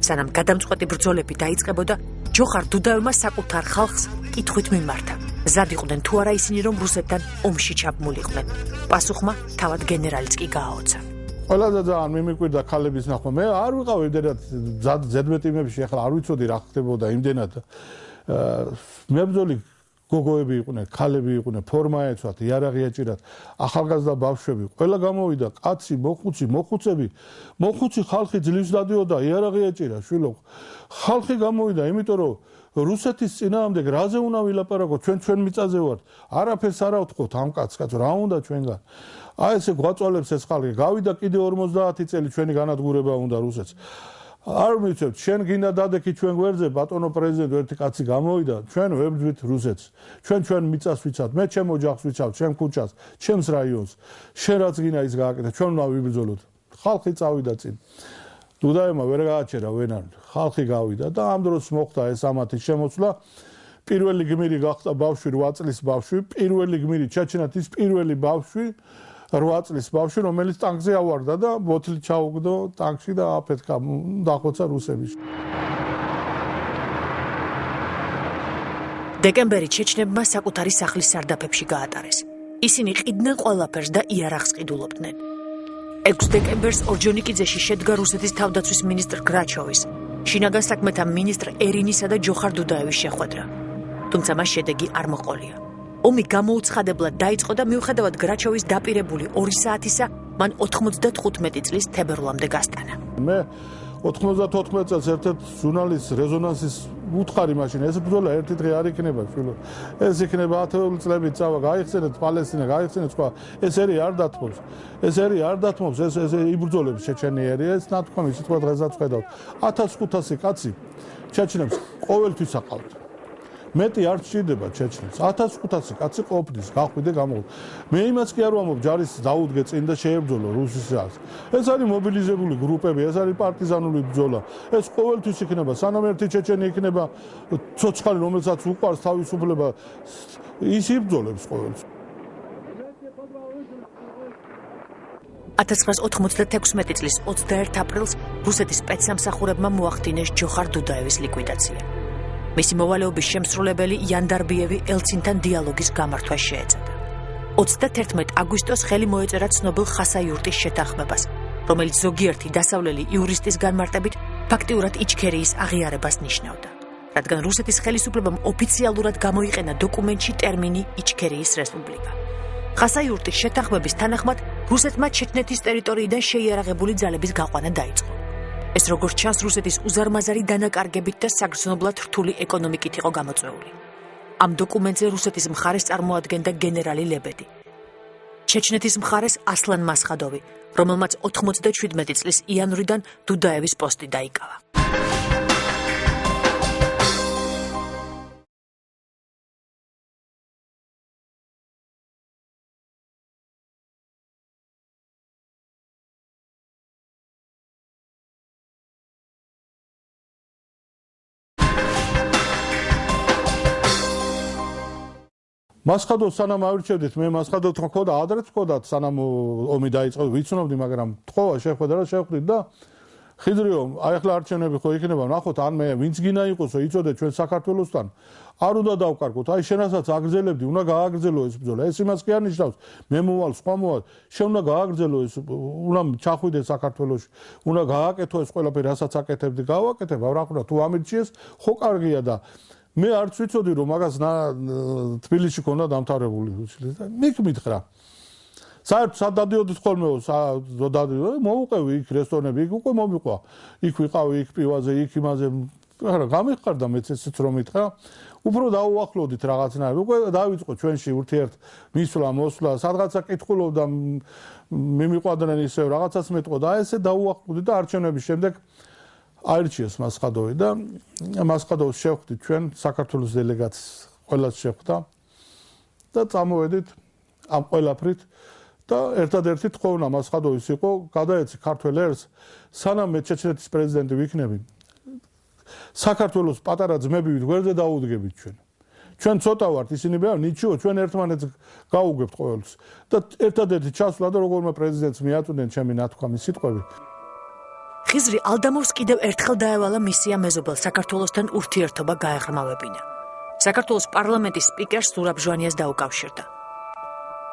სანამ გადამწყვეტი ბრძოლები დაიწყებოდა, ჯოხარ დუდაევმა საკუთარ ხალხს კითხვით მიმართა. ზად იყვნენ თუ არა ისინი რომ რუსეთთან ომში ჩაბმულიყვნენ. პასუხმა თავად გენერალიც კი გააოცა. ყველაზე ძალიან მიმიკვირდა ქალების ნახვა. მე არ ვიყავ იმდენად ზედმეტიმებში, ახლა არ ვიცოდი რა ხდებოდა იმდენად. მებრძოლი გოგოები იყვნენ, ქალები იყვნენ, ფორმა ეცვათ, იარაღი ეჭირათ, ახალგაზრდა ბავშვები, ყველა გამოვიდა, კაცი, მოხუცები, მოხუცი ხალხი ძლივს დადიოდა, იარაღი ეჭირა, შვილო. ხალხი გამოვიდა, იმიტომ რომ რუსეთის წინააღმდეგ რაზე უნდა ვილაპარაკოთ, ჩვენ მიწაზე ვართ. არაფერს არ ავთქვათ ამ კაცს, რა უნდა ჩვენგან. აი ესე გვაწვალებს ეს ხალხი. გავიდა კიდე 50 წელი ჩვენი განადგურება უნდა რუსეთს. არ მიცევთ, შენ გინდა დადექი ჩვენ გვერდზე, ბატონო პრეზიდენტ, ერთი კაცი გამოვიდა, ჩვენ ვებრძვით რუსეთს. ჩვენ მიწას ვიცავთ, მე ჩემ ოჯახს ვიცავთ, ჩემ ქუჩას, ჩემს რაიონს. შენ რაც გინდა ის გააკეთე, ჩვენ უნდა ვიბრძოლოთ. ხალხი წავიდა წინ. დუდაევმა ვერ გააჩერა ვენარ. ხალხი გავიდა და ამ დროს მოხდა ეს ამათის შემოცვლა. პირველი გმირი გახდა ბავშვი 8 წლის ბავშვი, პირველი გმირი ჩეჩნეთის პირველი ბავშვი 8 წლის ბავშვი, რომელიც ტანკზე ავარდა და ბოთლი ჩაუგდო ტანკში და აფეთქა, დახოცა რუსები. დეკემბერი ჩეჩნებმა საკუთარი სახლის სარდაფებში გაატარეს. ისინი ყიდნენ ყველაფერს და იარაღს ყიდულობდნენ. 6 დეკემბერს ორჯონიკიძეში შედგა რუსეთის თავდაცვის მინისტრ გრაჩოვის, შინაგან საქმეთა მინისტრ ერინისა და ჯოხარ დუდაევის შეხვედრა. თუმცა მას შედეგი არ მოყოლია. ომი გამოუცხადებლად დაიწყო და მიუხედავად გრაჩოვის დაპირებული 2 საათისა, მან 95 წლის თებერვლამდე გასტანა. მე 94 წელს ერთ-ერთ ჟურნალისტ რეზონანსის უთხარი მაშინ ეს ბრძოლა ერთი დღე არ იქნება, შვილო. ეს იქნება 10 წლებით წავა, გაიხსენეთ პალესტინა, გაიხსენეთ სხვა. ეს ერი არ დათმობს. ეს იბრძოლებს ჩეჩენიერი, ეს ნათქვამი სიტყვა დღესაც ხედავთ. 1500 კაცი ჩეჩნებს ყოველთვის აყავთ. მეტი არ სჭირდება ჩეჩნებს. 1500 კაცი ყოფნის, გახვიდე გამოყო. მე იმას კი არ ვამბობ, ჯარის დაუდგე წინ და შეებრძოლო რუსისას. ეს არის მობილიზებული გრუპები, ეს არის პარტიზანული ბრძოლა. ეს ყოველთვის იქნება, სანამ ერთი ჩეჩენი იქნება ცოცხალი, რომელსაც უყვარს თავისუფლება, ის იბრძოლებს ყოველთვის. 1996 წლის 21 აპრილს რუსეთის სპეცსამსახურებმა მოახდინეს ჯოხარ დუდაევის ლიკვიდაცია. მისი მოვალეობის შემსრულებელი იანდარბიევი ელცინთან დიალოგის გამართვას შეეცადა. 31 აგვისტოს ხელი მოეწერა ცნობილ ხასაიურტის შეთანხმებას, რომელიც ზოგიერთი დასავლელი იურისტის განმარტებით ფაქტიურად იჩქერიის აღიარებას ნიშნავდა, რადგან რუსეთის ხელისუფლებამ ოფიციალურად გამოიყენა დოკუმენტში ტერმინი იჩქერიის რესპუბლიკა. ხასაიურტის შეთანხმების თანახმად რუსეთმა ჩეჩნეთის ტერიტორიიდან შეიარაღებული ძალების გაყვანა დაიწყო. ეს როგორც ჩანს რუსეთის უზარმაზარი დანაკარგებით და საგრძნობლად რთული ეკონომიკით იყო გამოწვეული. ამ დოკუმენტზე რუსეთის მხარეს წარმოადგენდა გენერალი ლებედი. ჩეჩნეთის მხარეს ასლან მასხადოვი, რომელმაც 97 წლის იანვრიდან დუდაევის პოსტი დაიკავა. მასხადოს სანამ ავირჩევდით, მე მასხადოთ მქონდა, ადრეც მქონდა, სანამ ომი დაიწყო, ვიცნობდი, მაგრამ თხოვა შეხვედრა და შევხვდით და ხიდრიო, აი ახლა არჩევნები ხო იქნება, ნახოთ, ან მე ვინც გინა იყოსო, იცოდე ჩვენ საქართველოსთან, არ უნდა დავკარგოთ, აი შენასაც აგრძელებდი, უნდა გააგრძელო ეს ბრძოლა. ეს იმას კი არ ნიშნავს, მე მოვალ, სხვა მოვალ, შენ უნდა გააგრძელო ეს, უნდა ჩახვიდე საქართველოში, უნდა გააკეთო ეს ყველაფერი, რასაც აკეთებდი, გავაკეთებ, რა ხდება, თუ ამირჩიეს, ხო კარგია და მე არც ვიცოდი რომ მაგას თბილისში ქონდა დამთავრებული და მით მითხრა საერთოდ სად დადიოდით ხოლმე მოვუყევი იქ რესტორნები იქ უკვე მომიყვა იქ ვიყავი იქ პივაზე იქ იმაზე არა გამიხარდა მეც ესეც რომ მითხრა უფრო დაუახლოვდით რაღაცნაირად უკვე დავიწყო ჩვენში ურთიერთ მისვლა მოსვლა სადღაცა კითხულობდა მიმიყვადნენ ისევ რაღაცას მეტყო და ესე დაუახლოვდით და არჩევნების შემდეგ აირჩიეს მასხადოვი და მასხადოვს შევხვდით ჩვენ საქართველოს დელეგაციის ყველას შევხვდა და წამოვედით ამ ყველაფრით და ერთადერთი თხოვნა მასხადოვის იყო გადაეცი ქართველ ერს სანამ მე ჩეჩნეთის პრეზიდენტი ვიქნები საქართველოს პატარა ძმები გვერდზე დაუდგებით ჩვენ ცოტა ვართ ისინი ბევრი ნიჩიო ჩვენ ერთმანეთს გაუგებთ ყოველთვის და ერთადერთი ჩასვლა და როგორმა პრეზიდენტს მიაწვდნენ ჩემი ნათქვამი სიტყვები ხიზრი ალდამოვს კიდევ ერთხელ დაევალა მისია მეზობელ საქართველოსთან ურთიერთობა გაეღრმავებინა. საქართველოს პარლამენტის სპიკერს ზურაბ ჟვანიას დაუკავშირდა.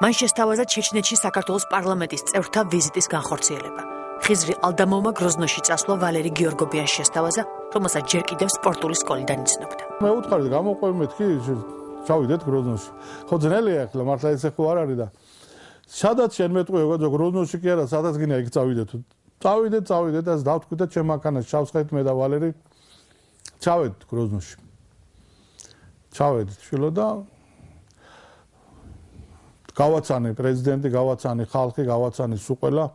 მან შესთავაზა ჩეჩნეთში საქართველოს პარლამენტის წევრთა ვიზიტის განხორციელება. ხიზრი ალდამოვმა გროზნოში წასვლა ვალერი გიორგობიანს შესთავაზა, რომელსაც ჯერ კიდევ სპორტული სკოლიდან იცნობდა. მე უთხარი გამოყვები მეთქი ჩავიდეთ გროზნოში. ხო ძნელია ახლა მართლა ესე ხო არ არის და სადაც შენ მეტყვი გროზნოში კი არა სადაც გინდა იქ წავიდეთ. წავიდეთ და დავთქვით და ჩემ მანქანას ჩავსხეთ მე და ვალერი ჩავედით გროზნოში ჩავედით შვილო და გავაცანე პრეზიდენტი გავაცანე ხალხი გავაცანე სუყელა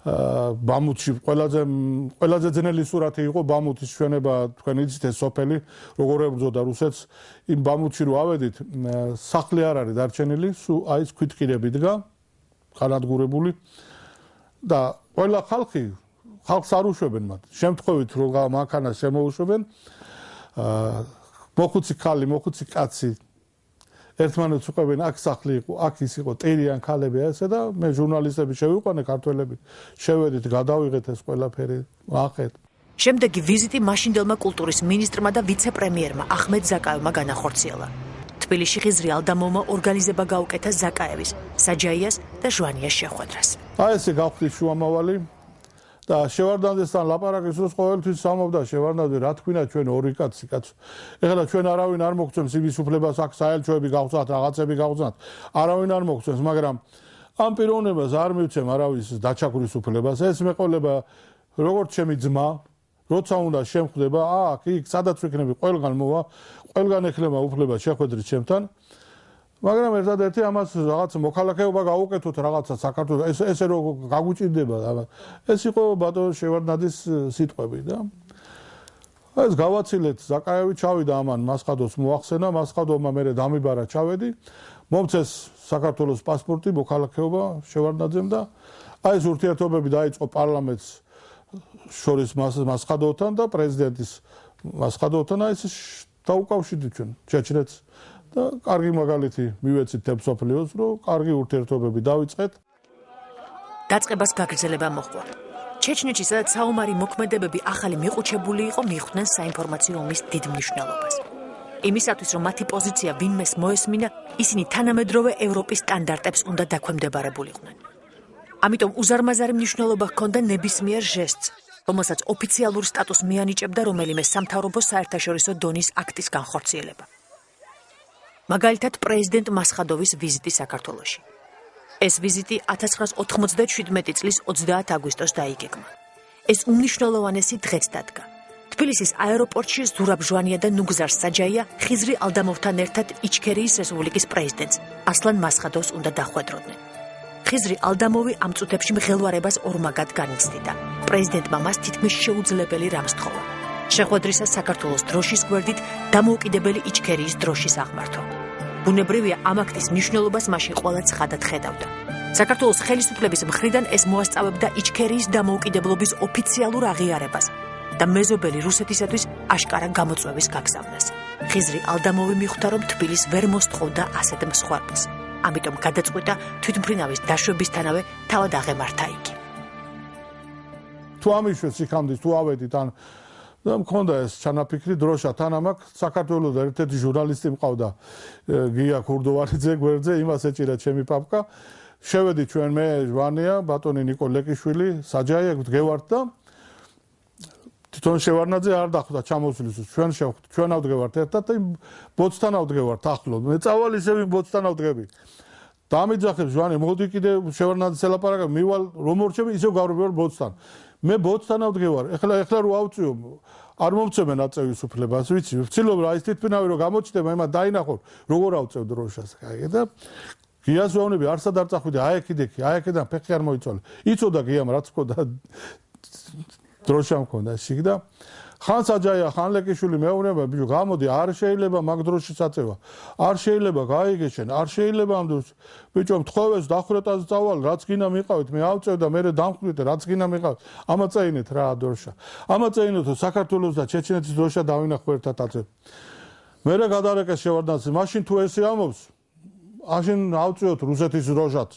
ბამუთში ყველაზე ძნელი სურათი იყო ბამუთის ჩვენება თქვენ იცით ეს სოფელი როგორ ებრძოდა რუსეთს იმ ბამუთში რო ავედით სახლი არ არის დარჩენილი აი ეს ქვითკირები დგა განადგურებული და ყველა ხალხს არ უშვებენ მათ. შემთხვევით რომ მანქანას შემოუშვებენ მოხუცი ხალი, მოხუცი კაცი ერთმანეთს უყვებენ აქ სახლი იყო, აქ ის იყო, ტერიან ქალები ესე და მე ჟურნალისტები შევიყვანე ქართველები. შევედით, გადავიღეთ ეს ყველაფერი, ვახეთ. შემდეგი ვიზიტი მაშინდელმა კულტურის მინისტრმა და ვიცე-პრემიერმა ახმედ ზაკაევმა განახორციელა. თბილისში ხიზრი ალდამოვმა ორგანიზება გაუკეთა ზაკაევის, საჯაიას და ჟვანიას შეხვედრას. აი ესე გავხდი შუამავალი და შევარდნაძესთან ლაპარაკის დროს ყოველთვის სამობდა შევარდნაძე რა თქვინა ჩვენ ორი კაცი ეხლა ჩვენ არავინ არ მოგწევს იმის უფლებას აქ საელჩოები გავხსნათ რაღაცები გავხსნათ არავინ არ მოგწევს მაგრამ ამ პიროვნებას არ მივცემ არავის დაჩაგვრის უფლებას ეს მეყოლება როგორც ჩემი ძმა როცა უნდა შემხვდება აქ იქ სადაც ვიქნები ყველგან მოვა ყველგან ეხლება უფლება შეხვედრით ჩემთან მაგრამ ერთადერთი ამას რაღაც მოქალაქეობა გაუკეთოთ რაღაცა საქართველოს ესე რომ გაგუჭირდება ეს იყო ბატონ შევარდნაძის სიტყვები და ეს გავაცილეთ ზაკაევი ჩავიდა ამან მასხადოს მოახსენა მასხადოვმა მე დამიბარა ჩავედი მომწეს საქართველოს პასპორტი მოქალაქეობა შევარდნაძემ და აი ეს ურთიერთობები დაიწყო პარლამენტს შორის მასხადოვთან და პრეზიდენტის მასხადოვთან აი ეს დაუკავშირდით ჩვენ ჩეჩნეთს და კარგი მაგალითი მივეცით თემსოფლიოს რომ კარგი ურთიერთობები დავიწყეთ. დაწყებას გაგრძელება მოჰყვა. ჩეჩნეთში სადაც საომარი მოქმედებები ახალი მიყუჩებული იყო მიხვდნენ საინფორმაციო ომის დიდ მნიშვნელობას. იმისათვის რომ მათი პოზიცია ვინმეს მოესმინა ისინი თანამედროვე ევროპის სტანდარტებს უნდა დაქვემდებარებულიყვნენ. ამიტომ უზარმაზარი მნიშვნელობა ჰქონდა ნებისმიერ ჟესტს რომელსაც ოფიციალურ სტატუსს მიანიჭებდა რომელიმე სამთავრობო საერთაშორისო დონის აქტის განხორციელება. მაგალითად პრეზიდენტ მასხადოვის ვიზიტი საქართველოში. ეს ვიზიტი 1997 წლის 30 აგვისტოს დაიგეგმა. ეს უმნიშვნელოვანესი დღეც დადგა. თბილისის აეროპორტში ზურაბ ჟვანია და ნუგზარ საჯაია ხიზრი ალდამოვთან ერთად იჩქერიის რესპუბლიკის პრეზიდენტს ასლან მასხადოვს უნდა დახვედროდნენ. ხიზრი ალდამოვი ამ წუთებში მღელვარებას ორმაგად განიცდიდა. პრეზიდენტმა მას თითქმის შეუძლებელი რამს თხოვა. შეხვედრისას საქართველოს დროშის გვერდით დამოუკიდებელი იჩქერიის დროშის აღმართვა. ბუნებრივია ამ აქტის მნიშვნელობას მაშინ ყველა ცხადად ხედავდა. საქართველოს ხელისუფლების მხრიდან ეს მოასწავებდა იჩქერიის დამოუკიდებლობის ოფიციალურ აღიარებას და მეზობელი რუსეთისათვის აშკარა გამოწვევის გაგზავნას. ხიზრი ალდამოვი მიხვდა, რომ თბილის ვერ მოსთხოვდა ასეთ მსხვერპლს. ამიტომ გადაწყვიტა თვითმფრინავის დაშვებისთანავე თავად აღემართა იგი. თუ ამიშვეს იქამდე თუ ავედით ან მქონდა ეს ჩანაფიქრი დროშა თან ამაკ საქართველოს ერთ-ერთი ჟურნალისტი მყავდა გია ქურდოვანიძე გვერდზე იმას ეჭირა ჩემი პაპკა შევედი ჩვენ მე ჟვანია ბატონი ნიკო ლეკიშვილი საჯაია გვდგევართ და თვითონ შევარნაძე არ დახვდა ჩამოსulis ჩვენ ავდგევართ ერთად და ბოცთან ავდგევართ ახლო მე წავალ ისევ იმ ბოცთან ავდგები დამიძახებს ჟვანი მოდი კიდე შევარნაძე ელაპარაკა მივალ რომ მორჩები ისევ გავრობევარ ბოცთან მე ბოცთან ავდგევარ ეხლა რო ავწიო არ მომწევენ აწევის უფლებას ვიცი ვცდილობ რა ის თვითმფრინავი რო გამოჩნდება იმას დაინახო როგორ ავწევ დროშას კაი და გიას ვეუბნები არსად არ წახვიდე აი აქედან ფეხი არ მოიცვალე იცოდა გიამ რაც მქონდა დროშა მქონდა ისიქ და ხან საჯაია ხან ლეკიშვილი მეუბნება ბიჭო გამოდი არ შეიძლება მაგ დროშის აწევა არ შეიძლება გაიგეჩენ არ შეიძლება ამ დროს ბიჭო მთხოვეს დახრეტაზე წავალ რაც გინდა მიყავით მე ავწევ და მე დამხვდით რაც გინდა მიყავით ამაწეინეთ რა დროშა ამაწეინეთო საქართველოს და ჩეჩნეთის დროშა დავინახო ერთად აწევ მე გადარეკეს შევარდნაძე მაშინ თუ ესე ამობს აშენ ავწევთ რუსეთის დროშაც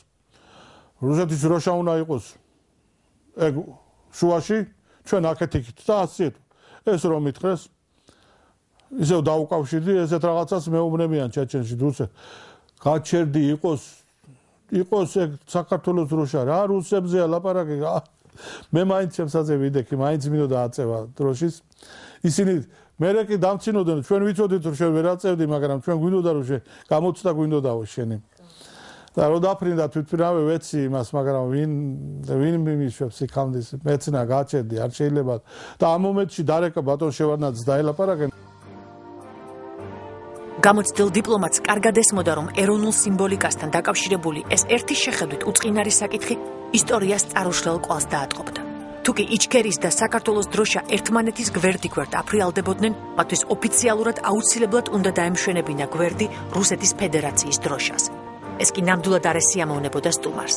რუსეთის დროშა უნდა იყოს ეგ შუაში ჩვენ აქეთ იქით და ასეთ ეს რომ მითხრეს ისევ დაუკავშირდი ესეთ რაღაცას მეუბნებიან ჩეჩენში რუსე გაჩერდი იყოს ეგ საქართველოს დროშა რა რუსებზეა ლაპარაკი მე მაინც შემსაზე ვიდექი მაინც მინდოდა აწევა დროშის ისინი მერე კი დამცინოდნენ ჩვენ ვიცოდით რომ ჩვენ ვერ აწევდი მაგრამ ჩვენ გვინდოდა რომ გამოცდა გვინდოდაო შენი და რო დაფრინდა თვითმფრინავი ვეცი იმას მაგრამ ვინ მიმიშვებს იქამდე მეცნა გაჩერდი არ შეიძლება და ამ მომენტში დარეკა ბატონ შევარდნაძეს დაელაპარაკენ გამოცდილ დიპლომატს კარგად ესმოდა რომ ეროვნულ სიმბოლიკასთან დაკავშირებული ეს ერთი შეხედვით უწყინარი საკითხი ისტორიას წარუშლელ კვალს დაატყობდა თუკი იჩქერის და საქართველოს დროშა ერთმანეთის გვერდიგვერდ აფრიალდებოდნენ მათთვის ოფიციალურად აუცილებლად უნდა დაემშვენებინა გვერდი რუსეთის ფედერაციის დროშას ეს კი ნამდვილად არ ესიამოვნებოდა სტუმარს.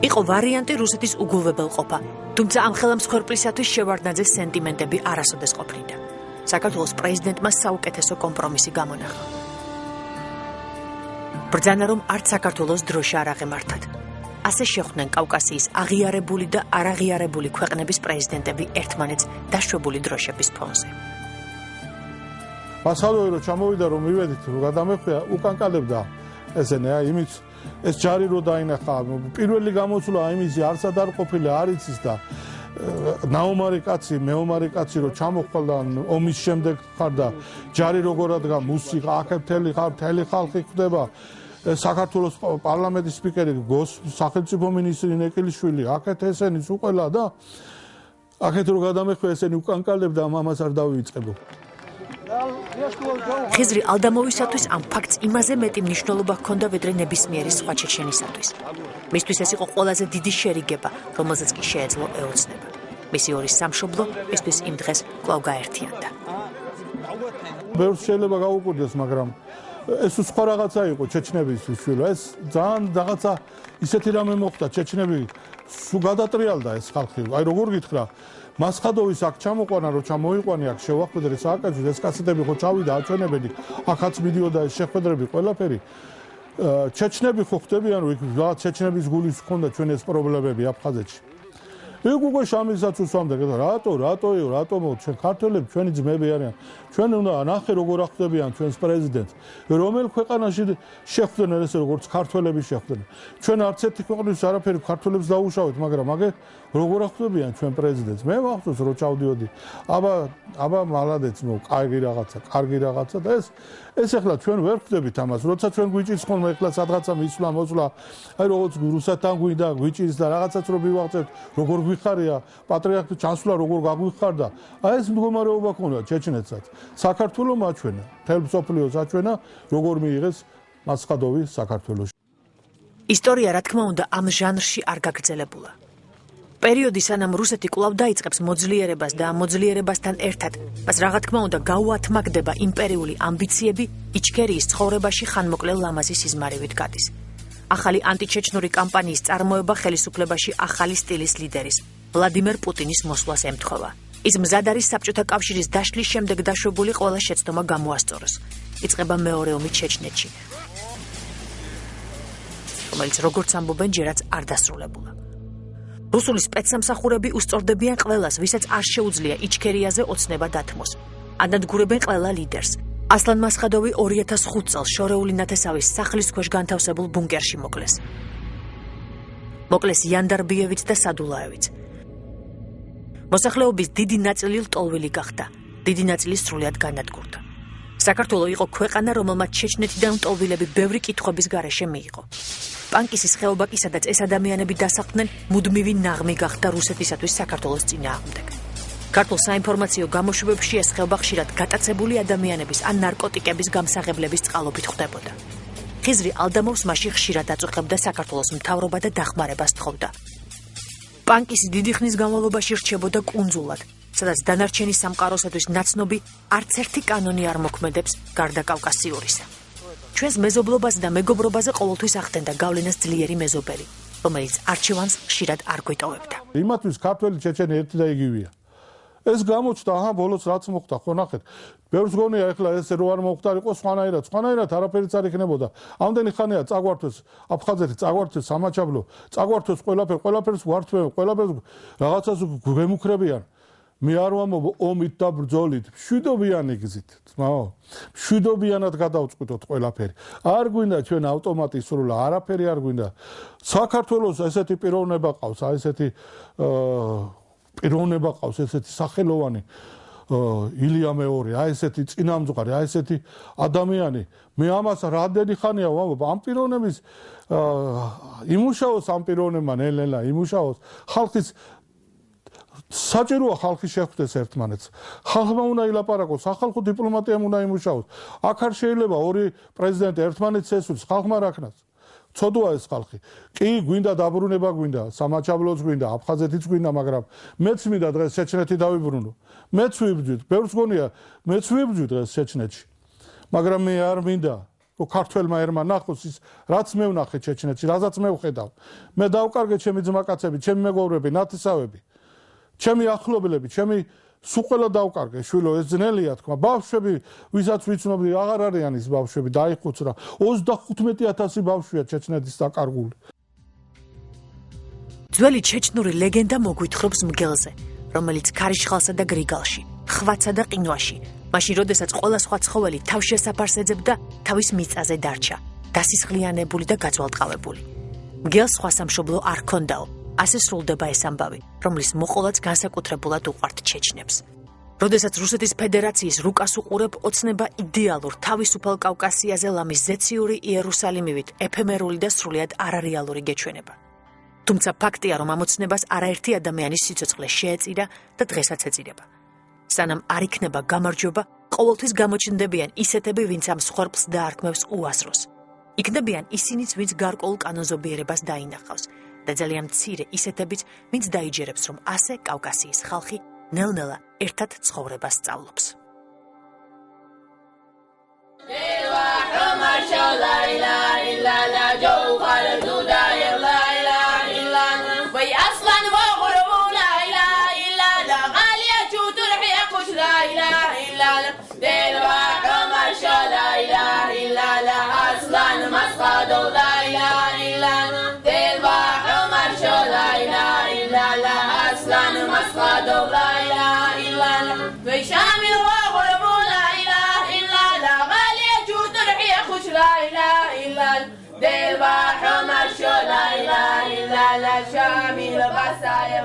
იყო ვარიანტი რუსეთის უგულვებელყოფა, თუმცა ამ ხელმსხვერპლისათვის შევარდნაძეს სენტიმენტები არასოდეს ყოფნიდა. საქართველოს პრეზიდენტმა საუკეთესო კომპრომისი გამონახა. ბრძანა რომ არც საქართველოს დროშა არ აღემართათ. ასე შეხვდნენ კავკასიის აღიარებული და არაღიარებული ქვეყნების პრეზიდენტები ერთმანეთს დაშვებული დროშების ფონზე. მასალოი რომ ჩამოვიდა რომ მივედით რომ გადამეხვია უკანკალებდა ესენია იმის ეს ჯარი რო დაინახა პირველი გამოსვლა იმისი არსად არ ყოფილა არ იცის და ნაომარი კაცი მეომარი კაცი რო ჩამოხვალდა ომის შემდეგ ხარ და ჯარი როგორ ადგა მუსიკა აქეთელი ხარ თელი ხალხი ხვდება საქართველოს პარლამენტის სპიკერი გოს სახელმწიფო მინისტრი ნეკელიშვილი აქეთ ესენის უყელა და აქეთ რო გადამეხვია ესენი უკანკალებდა ამას არ დავიწყებო ხიზრი ალდამოვისათვის ამ ფაქტს იმაზე მეტი მნიშვნელობა ჰქონდა ვიდრე ნებისმიერი სხვა ჩეჩენისათვის. მისთვის ეს იყო ყველაზე დიდი შერიგება, რომელზეც კი შეეძლო ეოცნება. მისი ორი სამშობლო მისთვის იმ დღეს კვლავ გაერთიანდა. ბევრს შეიძლება გაუკვირდეს, მაგრამ ეს სხვა რაღაცა იყო ჩეჩნებისთვის შვილო. ეს ძალიან რაღაცა ისეთი რამე მოხდა ჩეჩნები სულ გადატრიალდა ეს ხალხი. აი როგორ გითხრა მასხადოვის აქ ჩამოყვანა რომ ჩამოიყვანი აქ შევახვედრე სააკაძის ეს კასეტები ხო ჩავიდა აჩვენებდი აქაც მიდიოდა ეს შეხვედრები ყველაფერი ჩეჩნები ხო ხდებიან რომ იქ ჩეჩნების გულის ჰქონდა ჩვენ ეს პრობლემები აფხაზეთში ეგ უკვე შამილსაც უსვამდა რატომ ჩვენ ქართველები ჩვენი ძმები არიან ჩვენ უნდა ნახე როგორ ახდებიან ჩვენს პრეზიდენტს რომელ ქვეყანაში შეხვდნენ ესე როგორც ქართველები შეხვდნენ ჩვენ არც ერთი ქვეყნის არაფერი ქართველებს დაუშავეთ მაგრამ აგე როგორ ახდებიან ჩვენ პრეზიდენტს მე მახსოვს რომ ჩავდიოდი აბა მალადეც მო კარგი რაღაცა და ეს ახლა ჩვენ ვერ ხვდებით ამას როცა ჩვენ გვიჭირს ხოლმე ახლა სადღაცა მისვლა მოსვლა აი როგორც რუსეთთან გვინდა გვიჭირს და რაღაცაც რო მივაღწევთ როგორ გვიხარია პატრიარქი ჩასვლა როგორ გაგვიხარდა აი ეს მდგომარეობა ქონდა ჩეჩნეთსაც საქართველოს მაჩვენა თელ მსოფლიოს აჩვენა როგორ მიიღეს მასხადოვი საქართველოში ისტორია რა თქმა უნდა ამ ჟანრში არ გაგრძელებულა პერიოდი სანამ რუსეთი კვლავ დაიწყებს მოძლიერებას და ამ მოძლიერებასთან ერთად მას რა თქმა უნდა გაუათმაგდება იმპერიული ამბიციები იჩქერიის ცხოვრებაში ხანმოკლე ლამაზი სიზმარივით გადის ახალი ანტიჩეჩნური კამპანიის წარმოება ხელისუფლებაში ახალი სტილის ლიდერის ვლადიმერ პუტინის მოსვლას ემთხვევა ის მზად არის საბჭოთა კავშირის დაშლის შემდეგ დაშვებული ყველა შეცდომა გამოასწოროს. იწყება მეორე ომი ჩეჩნეთში, რომელიც როგორც ამბობენ, ჯერაც არ დასრულებულა. რუსული სპეცსამსახურები უსწორდებიან ყველას, ვისაც არ შეუძლია იჩქერიაზე ოცნება დათმოს. ანადგურებენ ყველა ლიდერს. ასლან მასხადოვი 2005 წელს შორეული ნათესავის სახლის ქვეშ განთავსებულ ბუნკერში მოკლეს. მოკლეს იანდარბიევიც და სადულაევიც. მოსახლეობის დიდი ნაწილი ლტოლვილი გახდა, დიდი ნაწილი სრულად განადგურდა. საქართველო იყო ქვეყანა, რომელმაც ჩეჩნეთიდან ლტოლვილები ბევრი კითხვების გარეშე მიიღო. პანკისის ხეობა კი, სადაც ეს ადამიანები დასახლდნენ, მუდმივი ნაღმი გახდა რუსეთისათვის საქართველოს წინააღმდეგ. ქართულ საინფორმაციო გამოშვებებში ეს ხეობა ხშირად გატაცებული ადამიანების ან ნარკოტიკების გამსაღებლების წყალობით ხდებოდა. ხიზრი ალდამოვს მასში ხშირად აწუხებდა საქართველოს მთავრობა და დახმარებას თხოვდა. პანკისი დიდი ხნის განმავლობაში რჩებოდა კუნძულად, სადაც დანარჩენი სამყაროსათვის ნაცნობი არც ერთი კანონი არ მოქმედებს გარდა კავკასიურისა. ჩვენს მეზობლობაზე და მეგობრობაზე ყოველთვის ახდენდა გავლენას ძლიერი მეზობელი, რომელიც არჩევანს ხშირად არ გვეტოვებდა. იმათთვის ქართველი ჩეჩენი ერთი და იგივეა. ეს გამოჩნდა, ბოლოს რაც მოხდა, ხო ნახეთ. ბევრს გონია ეხლა ეს რო არ მოხდარიყო სხვანაირად არაფერიც არ იქნებოდა. ამდენი ხანია წაგვართვეს აფხაზეთი, წაგვართვეს სამაჩაბლო, წაგვართვეს ყველაფერს ვართვენ, ყველაფერს რაღაცას გვემუქრებიან. მე არ ვამბობ ომით და ბრძოლით, მშვიდობიანი გზით, ძმაო. მშვიდობიანად გადავწყვიტოთ ყველაფერი. არ გვინდა ჩვენ ავტომატი სრულა, არაფერი არ გვინდა. საქართველოს ესეთი პიროვნება ყავს, ესეთი პიროვნება ყავს, ესეთი სახელოვანი ილია მეორე, ესეთი წინამძღვარი, ესეთი ადამიანი. მე ამას რამდენი ხანია ვამბობ, ამ პიროვნების იმუშაოს, ამ პიროვნებმა ნელ-ნელა იმუშაოს, ხალხის საჭიროა ხალხი შეხვდეს ერთმანეთს. ხალხმა უნდა ილაპარაკოს, სახალხო დიპლომატიამ უნდა იმუშაოს. აქ არ შეიძლება ორი პრეზიდენტი ერთმანეთს ესვრის, ხალხმა რა ქნას. ცოდოა ეს ხალხი. კი, გვინდა დაბრუნება, გვინდა სამაჩაბლოც, გვინდა აფხაზეთიც გვინდა, მაგრამ მეც მინდა დღეს ჩეჩნეთი დავიბრუნო. მეც ვიბრძვით, ბევრს გონია, მეც ვიბრძვით დღეს ჩეჩნეთში. მაგრამ მე არ მინდა, რომ ქართველმა ერმა ნახოს ის, რაც მე ვნახე ჩეჩნეთში, რაზაც მე ვხედავ. მე დავკარგე ჩემი ძმაკაცები, ჩემი მეგობრები, ნათესავები, ჩემი ახლობლები, ჩემი სულ ყველა დავკარგე, შვილო, ეს ძნელია თქმა. ბავშვები, ვისაც ვიცნობდი, აღარ არიან ის ბავშვები, დაიხუცრა. 35,000 ბავშვია ჩეჩნეთის დაკარგული. ძველი ჩეჩნური ლეგენდა მოგვითხრობს მგელზე, რომელიც ქარიშხალსა და გრიგალში, ხვაცა და ყინვაში, მაშინ როდესაც ყველა სხვა ცხოველი თავს შესაფარს ეძებდა, თავის მიწაზე დარჩა, დასისხლიანებული და გაწვალტყავებული. მგელს სხვა სამშობლო არ ჰქონდაო. ასე სრულდება ეს ამბავი, რომლის მოყოლაც განსაკუთრებულად უყვართ ჩეჩნებს. როდესაც რუსეთის ფედერაციის რუკას უყურებ, ოცნება იდეალურ თავისუფალ კავკასიაზე ლამის ზეციური იერუსალიმივით, ეფემერული და სრულიად არარეალური გეჩვენება. თუმცა ფაქტია, რომ ამოცნებას არაერთი ადამიანის სიცოცხლე შეეწირა და დღესაც ეწირება. სანამ არ იქნება გამარჯვება, ყოველთვის გამოჩნდებიან ისეთები, ვინც ამ მსხვერპლს დაარქმევს უაზროს. იქნებიან ისინიც, ვინც გარკვეულ კანონზომიერებას დაინახავს. და ძალიან მცირე ისეთებიც, ვინც დაიჯერებს, რომ ასე კავკასიის ხალხი ნელ-ნელა ერთად ცხოვრებას სწავლობს. دل با حمر شو لا إله إلا لا شامل بصاير